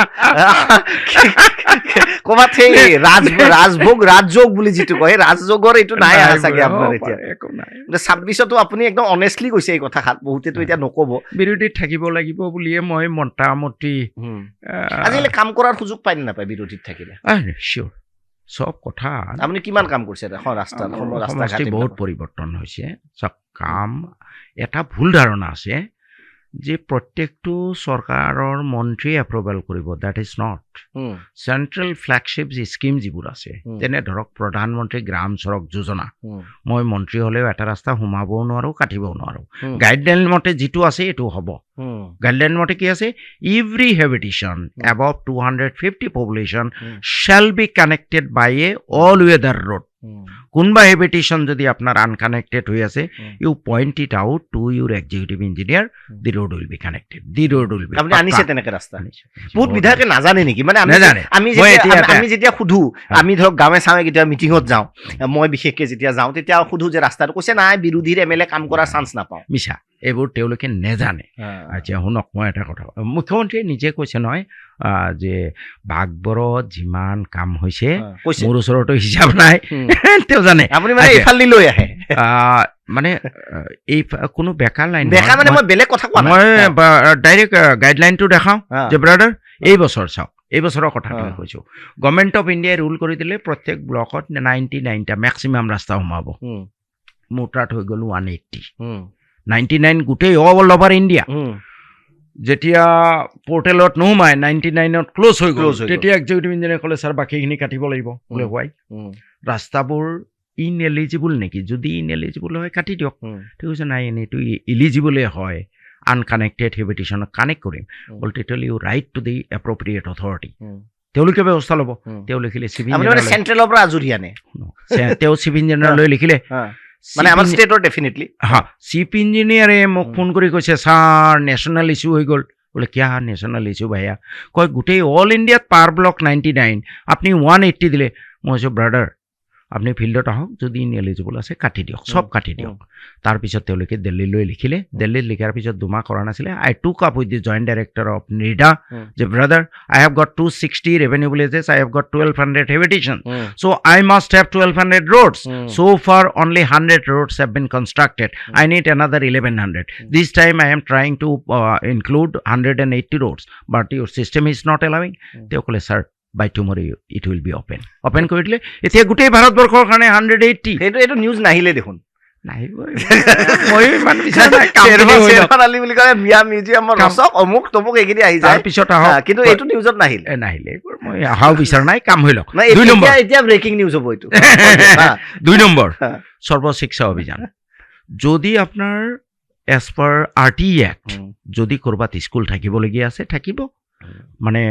ক'ৰবাত সেই ৰাজযোগ বুলি যিটো কয় ৰাজযোগৰ এইটো নাই চাগে আপোনাৰ এতিয়া একো নাই 26তো আপুনি একদম অনেষ্টলি কৈছে এই কথাষাৰ বহুতেতো এতিয়া নক'ব বিৰোধীত থাকিব লাগিব বুলিয়ে মই মোটামুটি আজিকালি কাম কৰাৰ সুযোগ পায় নে নাপায় বিৰোধীত থাকিলে চিয়'ৰ চব কথা আপুনি কিমান কাম কৰিছে এখন ৰাস্তাত বহুত পৰিৱৰ্তন হৈছে চব কাম এটা ভুল ধাৰণা আছে যে প্ৰত্যেকটো চৰকাৰৰ মন্ত্ৰীয়ে এপ্ৰুভেল কৰিব that is not central flagship scheme যিবোৰ আছে যেনে ধৰক প্ৰধানমন্ত্ৰী গ্ৰাম চড়ক যোজনা মই মন্ত্ৰী হ'লেও এটা ৰাস্তা সোমাবও নোৱাৰোঁ কাটিবও নোৱাৰোঁ গাইডলাইন মতে যিটো আছে এইটো হ'ব গাইডলাইন মতে কি আছে every habitation above 250 population shall be connected by a all weather road কোনোবা হেবিটেশ্যন যদি আপোনাৰ আনকানেক্টেড হৈ আছে you point it out to your executive engineer the road will be connected the road will be আপুনি আনিছে তেনেকৈ ৰাস্তা বহুত বিধায়কে নাজানে নেকি মানে আমি যেতিয়া সুধো আমি ধৰক গাঁৱে চাৱে কেতিয়াবা মিটিঙত যাওঁ মই বিশেষকৈ যেতিয়া যাওঁ তেতিয়া সুধো যে ৰাস্তাটো কৈছে নাই বিৰোধীৰ এমএলএ কাম কৰাৰ চান্স নাপাওঁ মিছা এইবোৰ তেওঁলোকে নেজানে আচ্ছা শুনক মই এটা কথা মুখ্যমন্ত্ৰীয়ে নিজে কৈছে নহয় যে বাগবৰত যিমান কাম হৈছে মোৰ ওচৰতো হিচাপ নাই তেওঁ জানে আপুনি মানে এইফালে লৈ আহে মানে এই কোনো বেকাৰ লাইন মানে মই বেলেগ কথা কোৱা নাই মই ডাইৰেক্ট গাইডলাইনটো দেখাওঁ যে ব্ৰাদাৰ এই বছৰ চাওক এই বছৰৰ কথাটো কৈছোঁ গভৰ্ণমেণ্ট অফ ইণ্ডিয়াই ৰুল কৰি দিলে প্ৰত্যেক ব্লকত 99টা মেক্সিমাম ৰাস্তা সোমাব মোৰ তাত হৈ গ'ল 180 99 গোটেই অল অভাৰ ইণ্ডিয়া যেতিয়া পৰ্টেলত নোসোমাই 99ত ক্ল'জ হৈ গ'ল তেতিয়া এক্সিকিউটিভ ইঞ্জিনিয়াৰে ক'লে ছাৰ বাকীখিনি কাটিব লাগিব বোলে হোৱাই ৰাস্তাবোৰ ইনএলিজিবল নেকি যদি ইনএলিজিবল হয় কাটি দিয়ক ঠিক কৈছে নাই এনেইটো ইলিজিবলে হয় আনকানেক্টেড হেবিটেশ্যনক কানেক্ট কৰিম বল টেটেল you write to the appropriate authority তেওঁলোকে ব্যৱস্থা ল'ব তেওঁ লিখিলে চিফ ইঞ্জিনিয়াৰ চেণ্ট্ৰেলৰ পৰা আজৰি আনে তেওঁ চিফ ইঞ্জিনিয়াৰলৈ লিখিলে মানে আমাৰ ষ্টেটৰ ডেফিনেটলি চিফ ইঞ্জিনিয়াৰে মোক ফোন কৰি কৈছে ছাৰ নেশ্যনেল ইছ্যু হৈ গ'ল বোলে কিয়া নেশ্যনেল ইছ্যু ভাইয়া কয় গোটেই অল ইণ্ডিয়াত পাৰ ব্লক 99 আপুনি 180 দিলে মই কৈছোঁ ব্ৰাদাৰ আপুনি ফিল্ডত আহক যদি ইনএলিজিবল আছে কাটি দিয়ক চব কাটি দিয়ক তাৰপিছত তেওঁলোকে দিল্লীলৈ লিখিলে দিল্লীত লিখাৰ পিছত দুমাহ কৰা নাছিলে I took up with the joint director of নিডা যে brother I have got 260 revenue villages I have got 1200 habitation so' I must have 1200 roads so far only 100 roads have been constructed I need another 1100 this time I am trying to include 180 roads but your system is not allowing they call sir by tomorrow it will be open কৰি দিলে এতিয়া গোটেই ভাৰতবৰ্ষৰ কাৰণে 180 এইটো news নাহিলে দেখোন নাহিব মই ইমান বিচাৰ নাই আলি বুলি কয় মিয়া মিউজিয়ামৰ ৰচক অমুক তমুক এইখিনি আহি যায় তাৰপিছত আহক কিন্তু এইটো নিউজত নাহিলে এইবোৰ মই অহাও বিচাৰ নাই কাম হৈ লওক 2 নম্বৰ এতিয়া ব্ৰেকিং নিউজ হ'ব এইটো 2 নম্বৰ সৰ্বশিক্ষা অভিযান যদি আপোনাৰ এজ পাৰ RTE Act যদি ক'ৰবাত স্কুল থাকিবলগীয়া আছে থাকিব মানে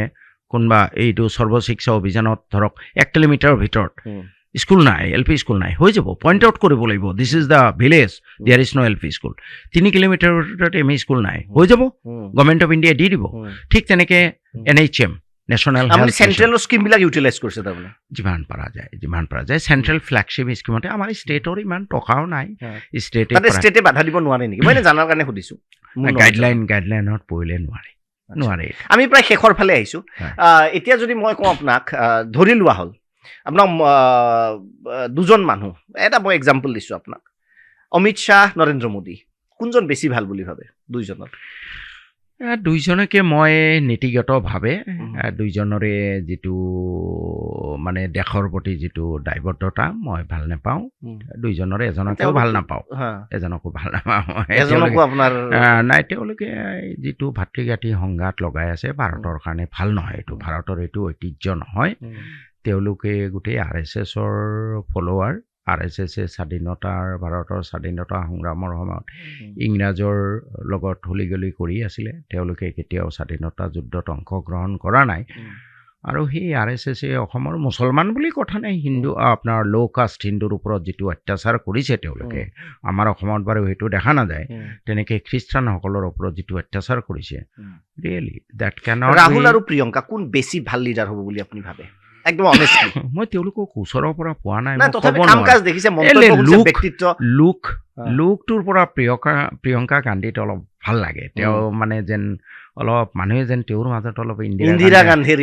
কোনোবা এইটো সৰ্বশিক্ষা অভিযানত ধৰক 1 কিলোমিটাৰৰ ভিতৰত স্কুল নাই LP স্কুল নাই হৈ যাব পইণ্ট আউট কৰিব লাগিব this is the village there is no LP school 3 কিলোমিটাৰৰ ভিতৰত ME স্কুল নাই হৈ যাব গভৰ্ণমেণ্ট অফ ইণ্ডিয়াই দি দিব ঠিক তেনেকৈ NHM নেশ্যনেল হেল্থ চেণ্ট্ৰেলৰ স্কিমবিলাক ইউটিলাইজ কৰিছে তাৰমানে যিমান পৰা যায় চেণ্ট্ৰেল ফ্লেগশ্বিপ স্কিমতে আমাৰ ষ্টেটৰ ইমান টকাও নাই ষ্টেটে বাধা দিব নোৱাৰে নেকি মই জানাৰ কাৰণে সুধিছোঁ গাইডলাইনত পৰিলে নোৱাৰে আমি প্ৰায় শেষৰ ফালে আহিছোঁ এতিয়া যদি মই কওঁ আপোনাক ধৰি লোৱা হ'ল আপোনাক দুজন মানুহ এটা মই এক্সাম্পল দিছোঁ আপোনাক অমিত শ্বাহ নৰেন্দ্ৰ মোদী কোনজন বেছি ভাল বুলি ভাবে দুইজনৰ দুইজনকে মই নীতিগতভাৱে দুইজনৰে যিটো মানে দেশৰ প্ৰতি যিটো দায়বদ্ধতা মই ভাল নাপাওঁ দুইজনৰে এজনকেও ভাল নাপাওঁ এজনকো ভাল নাপাওঁ নাই তেওঁলোকে যিটো ভাতৃঘাতী সংঘাত লগাই আছে ভাৰতৰ কাৰণে ভাল নহয় এইটো ভাৰতৰ এইটো ঐতিহ্য নহয় তেওঁলোকে গোটেই RSSৰ ফলোৱাৰ RSSে ভাৰতৰ স্বাধীনতা সংগ্ৰামৰ সময়ত ইংৰাজৰ লগত হলিগলি কৰি আছিলে তেওঁলোকে কেতিয়াও স্বাধীনতা যুদ্ধত অংশগ্ৰহণ কৰা নাই আৰু সেই RSSে অসমৰ মুছলমান বুলি কথা নাই হিন্দু আপোনাৰ ল' কাষ্ট হিন্দুৰ ওপৰত যিটো অত্যাচাৰ কৰিছে তেওঁলোকে আমাৰ অসমত বাৰু সেইটো দেখা নাযায় তেনেকে খ্ৰীষ্টানসকলৰ ওপৰত যিটো অত্যাচাৰ কৰিছে ৰিয়েলি দ্যাট কেন ৰাহুল আৰু প্ৰিয়ংকা কোন বেছি ভাল লিডাৰ হ'ব বুলি আপুনি ভাবে একদম অনেষ্টলি মই তেওঁলোকক ওচৰৰ পৰা পোৱা নাই লুকটোৰ পৰা প্ৰিয়ংকা গান্ধীত অলপ ভাল লাগে তেওঁ মানে যেন অলপ মানুহে যেন তেওঁৰ মাজত অলপ ইন্দিৰা গান্ধী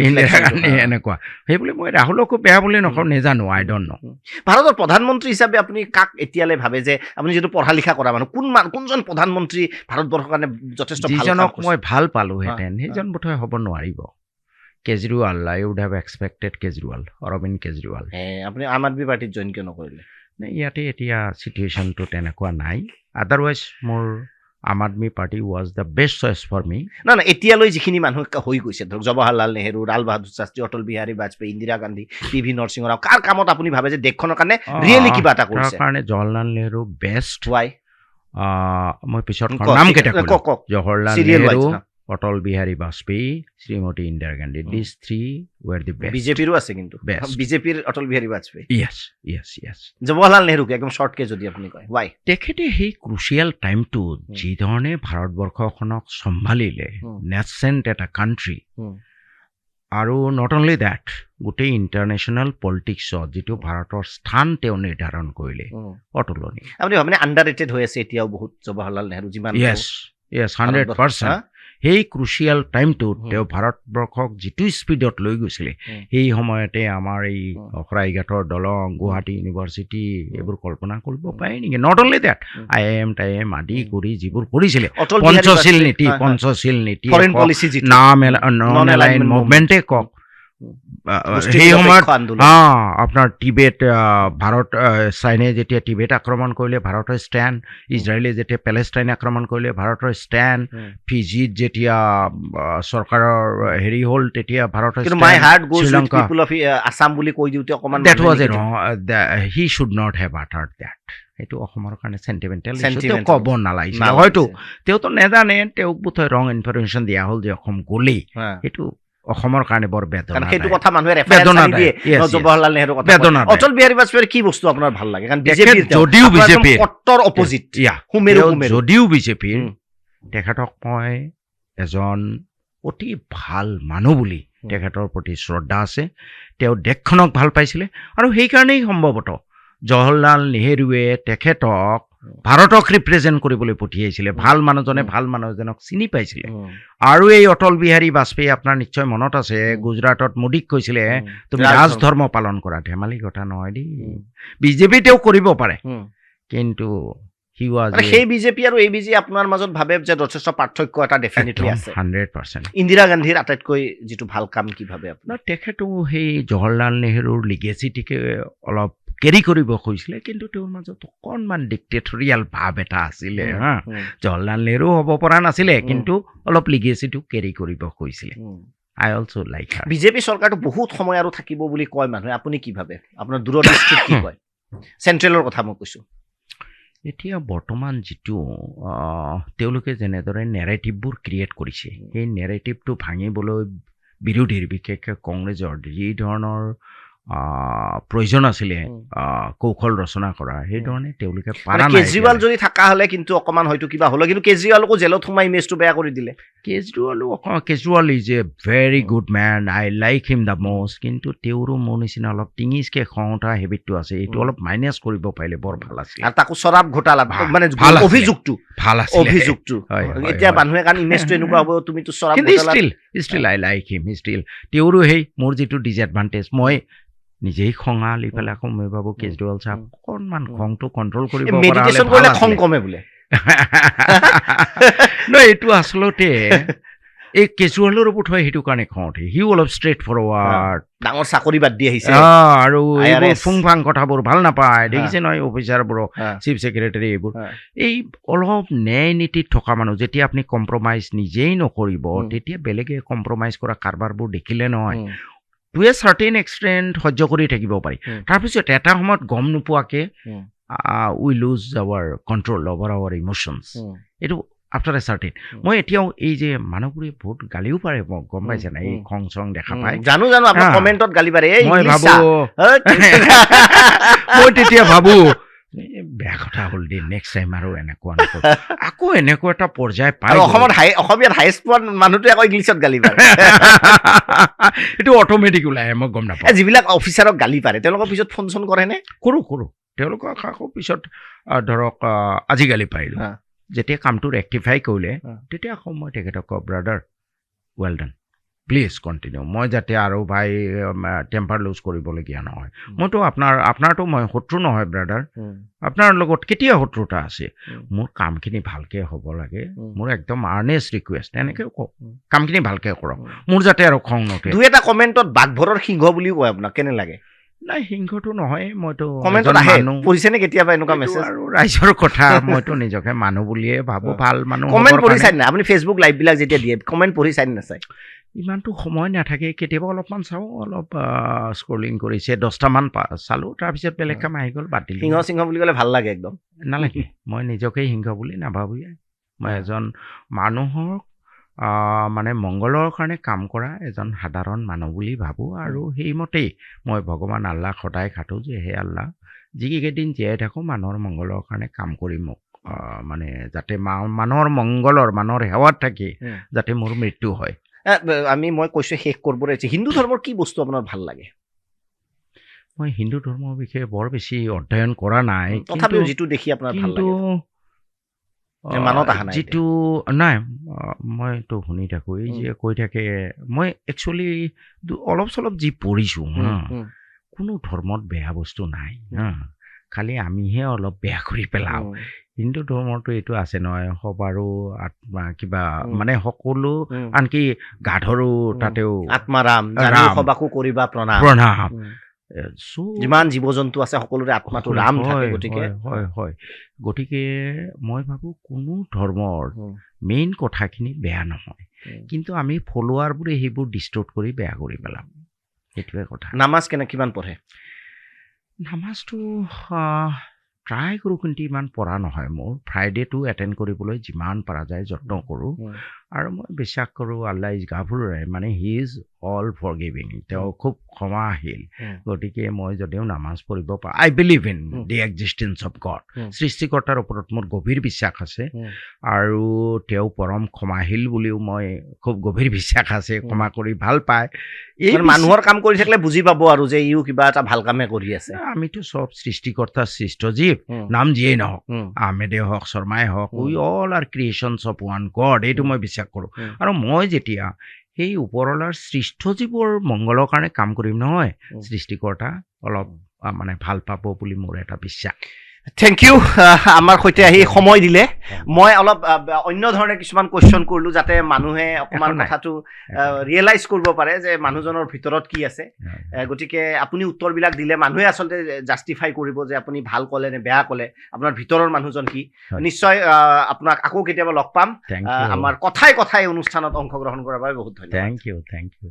এনেকুৱা সেইবুলি মই ৰাহুলকো বেয়া বুলি নকওঁ নেজানো আই ডণ্ট ন ভাৰতৰ প্ৰধানমন্ত্ৰী হিচাপে আপুনি কাক এতিয়ালৈ ভাবে যে আপুনি যিটো পঢ়া লিখা কৰা মানুহ কোনজন প্ৰধানমন্ত্ৰী ভাৰতবৰ্ষৰ কাৰণে যথেষ্ট যিজনক মই ভাল পালোহেঁতেন সেইজন বোধহয় হ'ব নোৱাৰিব Kejriwal I would have expected Kejriwal Arvind Kejriwal আপুনি আম আদমি পাৰ্টিত জইন কিয় নকৰিলে ইয়াতে এতিয়া চিটুৱেশ্যনটো তেনেকুৱা নাই আদাৰৱাইজ মোৰ Aam Aadmi party was the best choice for me না এতিয়ালৈ যিখিনি মানুহ হৈ গৈছে ধৰক জৱাহৰলাল নেহেৰু লাল বাহাদুৰ শাস্ত্ৰী অটল বিহাৰী বাজপেয়ী ইন্দিৰা গান্ধী PV নৰসিংহ ৰাও কাৰ কামত আপুনি ভাবে যে দেশখনৰ কাৰণে ৰিয়েলি কিবা এটা কৰিছে কাৰণে জৱাহৰলাল নেহেৰু বেষ্ট ৱাই মই পিছত নাম কেইটা কওক জৱাহৰলাল নেহেৰু অটল বিহাৰী বাজপেয়ী শ্ৰীমতী ইন্দিৰা গান্ধী দিছ থ্ৰী ৱেৰ দি বেষ্ট বিজেপিৰো আছে কিন্তু বিজেপিৰ অটল বিহাৰী বাজপেয়ী ইয়েছ জৱাহৰলাল নেহেৰুকে একদম শ্বৰ্টকে যদি আপুনি কয় ৱাই তেখেতে সেই ক্ৰুচিয়েল টাইমটো যিধৰণে ভাৰতবৰ্ষখনক চম্ভালিলে নেচেণ্ট এটা কাণ্ট্ৰি আৰু নট অনলি ডেট গোটেই ইণ্টাৰনেশ্যনেল পলিটিক্সত যিটো ভাৰতৰ স্থান তেওঁ নিৰ্ধাৰণ কৰিলে অতুলনীয় আপুনি ভাবেনে আণ্ডাৰ ৰেটেড হৈ আছে এতিয়াও বহুত জৱাহৰলাল নেহেৰু যিমান ইয়েছ 100% সেই ক্ৰুচিয়েল টাইমটোত তেওঁ ভাৰতবৰ্ষক যিটো স্পীডত লৈ গৈছিলে সেই সময়তে আমাৰ এই শৰাইঘাটৰ দলং গুৱাহাটী ইউনিভাৰ্চিটি এইবোৰ কল্পনা কৰিব পাৰে নেকি নট অনলি ডেট IIM আদি কৰি যিবোৰ কৰিছিলে পঞ্চশীল নীতি নন এলাইন মুভমেণ্টে কওক সেই সময়ত আপোনাৰ টিবেট ভাৰত চাইনাই যেতিয়া টিবেট আক্ৰমণ কৰিলে ভাৰতৰ ষ্টেণ্ড ইজৰাইলে যেতিয়া পেলেষ্টাইন আক্ৰমণ কৰিলে ভাৰতৰ ষ্টেণ্ড ফিজিত যেতিয়া চৰকাৰৰ হেৰি হ'ল তেতিয়া ভাৰতৰ শ্ৰীলংকা আছাম বুলি কৈ দিওঁতে অকণমান that was a wrong he should not have uttered that সেইটো অসমৰ কাৰণে চেণ্টিমেণ্টেল তেওঁ ক'ব নালাগিছিল হয়তো তেওঁতো নেজানে তেওঁক বোধহয় ৰং ইনফৰমেশ্যন দিয়া হ'ল যে অসম গ'লেই সেইটো অসমৰ কাৰণে বৰ বেদনা সেইটো কথা মানুহে ৰেফাৰেন্স দিয়ে জৱাহৰলাল নেহেৰুৰ কথা অটল বিহাৰী বাজপেয়ীৰ কি বস্তু আপোনাৰ ভাল লাগে কাৰণ যদিও বিজেপিৰ কট্টৰ অপজিট যদিও বিজেপিৰ তেখেতক মই এজন অতি ভাল মানুহ বুলি তেখেতৰ প্ৰতি শ্ৰদ্ধা আছে তেওঁ দেশখনক ভাল পাইছিলে আৰু সেইকাৰণেই সম্ভৱতঃ জৱাহৰলাল নেহেৰুৱে তেখেতক ভাৰতক ৰিপ্ৰেজেণ্ট কৰিবলৈ পঠিয়াইছিলে ভাল মানুহজনে ভাল মানুহ এজনক চিনি পাইছিলে আৰু এই অটল বিহাৰী বাজপেয়ী আপোনাৰ নিশ্চয় মনত আছে গুজৰাটত মোদীক কৈছিলে তুমি ৰাজধৰ্ম পালন কৰা ধেমালি কথা নহয় দেই বিজেপি তেওঁ কৰিব পাৰে কিন্তু সেই বিজেপি আৰু এই বিজেপি আপোনাৰ মাজত ভাবে যে যথেষ্ট পাৰ্থক্য এটা ডেফিনেটলি আছে 100% ইন্দিৰা গান্ধীৰ আটাইতকৈ যিটো ভাল কাম কি ভাবে আপোনাৰ তেখেতো সেই জৱাহৰলাল নেহেৰুৰ লিগেচিটিকে অলপ কেৰি কৰিব খুজিছিলে কিন্তু তেওঁৰ মাজত অকণমান ডিক্টেটৰিয়েল ভাৱ এটা আছিলে জৱাহৰলাল নেহেৰু হ'ব পৰা নাছিলে কিন্তু অলপ লিগেচিটো কেৰি কৰিব খুজিছিলে আই অলছ' লাইক বিজেপি চৰকাৰটো বহুত সময় আৰু থাকিব বুলি কয় মানুহে আপুনি কি ভাবে আপোনাৰ দূৰদৃষ্টিত কি কয় চেণ্ট্ৰেলৰ কথা মই কৈছোঁ এতিয়া বৰ্তমান যিটো তেওঁলোকে যেনেদৰে নেৰেটিভবোৰ ক্ৰিয়েট কৰিছে সেই নেৰেটিভটো ভাঙিবলৈ বিৰোধীৰ বিশেষকৈ কংগ্ৰেছৰ যি ধৰণৰ প্ৰয়োজন আছিলে কৌশল ৰচনা কৰা সেইধৰণে তেওঁলোকে পাৰা নাই কেজৰিৱাল যদি থকা হ'লে কিন্তু অকণমান হয়তো কিবা হ'লে কিন্তু কেজৰিৱালকো জেলত সোমাই ইমেজটো বেয়া কৰি দিলে Kejriwal is a very good man I like him the most কিন্তু তেওঁৰো মোৰ নিচিনা অলপ টিঙিচকৈ খং উঠা হেবিটটো আছে এইটো অলপ মাইনাছ কৰিব পাৰিলে বৰ ভাল আছিল আৰু তাকো চৰাব ঘোটালা মানে অভিযোগটো ভাল আছিল অভিযোগটো এতিয়া মানুহে কাৰণ ইমেজটো এনেকুৱা হ'ব তুমিতো চৰাব ষ্টিল আই লাইক হিম ষ্টিল তেওঁৰো সেই মোৰ যিটো ডিজএডভান্টেজ মই নিজেই খঙাল ইফালে আকৌ মই ভাবোঁ কেজৰিৱাল চাহাব অকণমান খংটো কণ্ট্ৰল কৰিব মেডিটেশ্যন কৰিলে খং কমে বোলে নহয় এইটো আচলতে এই কেজুৱেলৰ ওপৰত হয় সেইটো কাৰণে খং উঠে সিও অলপ ষ্ট্ৰেইট ফৰৱাৰ্ড ডাঙৰ চাকৰি বাদ দি আহিছে আৰু এইবোৰ IRS ফুং ফাং কথাবোৰ ভাল নাপায় দেখিছে নহয় অফিচাৰবোৰক হা। চিফ ছেক্ৰেটাৰী এইবোৰ হা। এই অলপ ন্যায় নীতিত থকা মানুহ যেতিয়া আপুনি কম্প্ৰমাইজ নিজেই নকৰিব তেতিয়া বেলেগে কম্প্ৰমাইজ কৰা কাৰবাৰবোৰ দেখিলে নহয় টু এ চাৰ্টেইন এক্সটেণ্ট সহ্য কৰি থাকিব পাৰি তাৰপিছত এটা সময়ত গম নোপোৱাকে we lose our control over our emotions এইটো আফটাৰ এ চাৰ্টেইন মই এতিয়াও এই যে মানুহবোৰে বহুত গালিও পাৰে মোক গম পাইছে না এই খং চং দেখা পায় জানো আপোনাৰ কমেণ্টত গালি পাৰে মই ভাবো মই তেতিয়া ভাবো বেয়া কথা হ'ল দেই নেক্সট টাইম আৰু এনেকুৱা নকৰোঁ আকৌ এনেকুৱা এটা পৰ্যায় পায় অসমীয়াত হাইষ্ট পোৱা মানুহটোৱে আকৌ ইংলিছত গালি পাৰে এইটো অট'মেটিক ওলাই মই গম নাপাওঁ যিবিলাক অফিচাৰক গালি পাৰে তেওঁলোকৰ পিছত ফোন চোন কৰেনে কৰোঁ তেওঁলোকক আকৌ পিছত ধৰক আজি গালি পাৰিলোঁ যেতিয়া কামটো ৰেক্টিফাই কৰিলে তেতিয়া আকৌ মই তেখেতক কওঁ brother well done please continue মই যাতে আৰু ভাই টেম্পাৰ লুজ কৰিবলগীয়া নহয় মইতো আপোনাৰতো মই শত্ৰু নহয় ব্ৰাদাৰ আপোনাৰ লগত কেতিয়া শত্ৰুতা আছে মোৰ কামখিনি ভালকৈ হ'ব লাগে মোৰ একদম আৰ্নেষ্ট ৰিকুৱেষ্ট এনেকৈ কওঁ কামখিনি ভালকৈ কৰক মোৰ যাতে আৰু খং নুঠে দুই এটা কমেণ্টত বাঘভৰৰ সিংহ বুলিও কয় আপোনাক কেনে লাগে নাই সিংহটো নহয় মইতো কমেণ্টত আহে পঢ়িছেনে কেতিয়াবা এনেকুৱা মেছেজ আৰু ৰাইজৰ কথা মইতো নিজকে মানুহ বুলিয়ে ভাবোঁ ভাল মানুহ কমেণ্ট পঢ়ি চাই নাই আপুনি ফেচবুক লাইভবিলাক যেতিয়া দিয়ে কমেণ্ট পঢ়ি চাই নাচায় ইমানটো সময় নাথাকে কেতিয়াবা অলপমান চাওঁ অলপ স্ক্ৰলিং কৰিছে 10টামান চালোঁ তাৰপিছত বেলেগ কাম আহি গ'ল বাদ দিলোঁ সিংহ বুলি ক'লে ভাল লাগে একদম নালাগে মই নিজকেই সিংহ বুলি নাভাবোঁ মই এজন মানুহক মানে মংগলৰ কাৰণে কাম কৰা এজন সাধাৰণ মানুহ বুলি ভাবোঁ আৰু সেইমতেই মই ভগৱান আল্লাহ সদায় খাটোঁ যে হে আল্লাহ যিকেইদিন জীয়াই থাকোঁ মানুহৰ মংগলৰ কাৰণে কাম কৰি মোক মানে যাতে মানুহৰ মংগলৰ মানুহৰ সেৱাত থাকি যাতে মোৰ মৃত্যু হয় মই কৈছোঁ শেষ কৰিবলৈ হিন্দু ধৰ্মৰ কি বস্তু আপোনাৰ ভাল লাগে মই হিন্দু ধৰ্মৰ বিষয়ে বৰ বেছি অধ্যয়ন কৰা নাই তথাপিও যিটো দেখি আপোনাৰ ভাল লাগে যিটো নাই মইতো শুনি থাকোঁ এই যে কৈ থাকে মই একচুৱেলি অলপ চলপ যি পঢ়িছোঁ কোনো ধৰ্মত বেয়া বস্তু নাই খালি আমিহে অলপ বেয়া কৰি পেলাওঁ হিন্দু ধৰ্মৰতো এইটো আছে নহয় সবাৰো আত্মা কিবা মানে সকলো আনকি গাধৰো তাতেও আত্মাৰাম সবাকো কৰিবা প্ৰণাম যিমান জীৱ জন্তু আছে সকলোৰে আত্মাটো ৰাম থাকে গতিকে হয় গতিকে মই ভাবোঁ কোনো ধৰ্মৰ মেইন কথাখিনি বেয়া নহয় কিন্তু আমি ফলোৱাৰবোৰে সেইবোৰ ডিষ্টৰ্ট কৰি বেয়া কৰি পেলাম সেইটোৱে কথা নামাজ কিমান পঢ়ে নামাজটো ট্ৰাই কৰোঁ কিন্তু ইমান পঢ়া নহয় মোৰ ফ্ৰাইডেটো এটেণ্ড কৰিবলৈ যিমান পৰা যায় যত্ন কৰোঁ আৰু মই বিশ্বাস কৰোঁ আল্লাহ ইজ গাফুৰ মানে হি ইজ অল ফৰগিভিং তেওঁ খুব ক্ষমাশীল গতিকে মই যদিও নামাজ পঢ়িব পাৰোঁ I believe in the existence of God সৃষ্টিকৰ্তাৰ ওপৰত মোৰ গভীৰ বিশ্বাস আছে আৰু তেওঁ পৰম ক্ষমাশীল বুলিও মই খুব গভীৰ বিশ্বাস আছে ক্ষমা কৰি ভাল পায় এই মানুহৰ কাম কৰি থাকিলে বুজি পাব আৰু যে ইও কিবা এটা ভাল কামে কৰি আছে আমিতো চব সৃষ্টিকৰ্তাৰ সৃষ্ট জীৱ নাম যিয়েই নহওক আহমেদে হওক শৰ্মাই হওক we all are creations of one God এইটো মই বিশ্বাস কৰোঁ আৰু মই যেতিয়া সেই ওপৰলাৰ সৃষ্ট জীৱৰ মংগলৰ কাৰণে কাম কৰিম নহয় সৃষ্টিকৰ্তা অলপ মানে ভাল পাব বুলি মোৰ এটা বিশ্বাস থেংক ইউ আমাৰ সৈতে আহি সময় দিলে মই অলপ অন্য ধৰণে কিছুমান কুৱেশ্যন কৰিলোঁ যাতে মানুহে অকণমান কথাটো ৰিয়েলাইজ কৰিব পাৰে যে মানুহজনৰ ভিতৰত কি আছে গতিকে আপুনি উত্তৰবিলাক দিলে মানুহে আচলতে জাষ্টিফাই কৰিব যে আপুনি ভাল ক'লে নে বেয়া ক'লে আপোনাৰ ভিতৰৰ মানুহজন কি নিশ্চয় আপোনাক আকৌ কেতিয়াবা লগ পাম আমাৰ কথাই অনুষ্ঠানত অংশগ্ৰহণ কৰাৰ বাবে বহুত ধন্যবাদ থেংক ইউ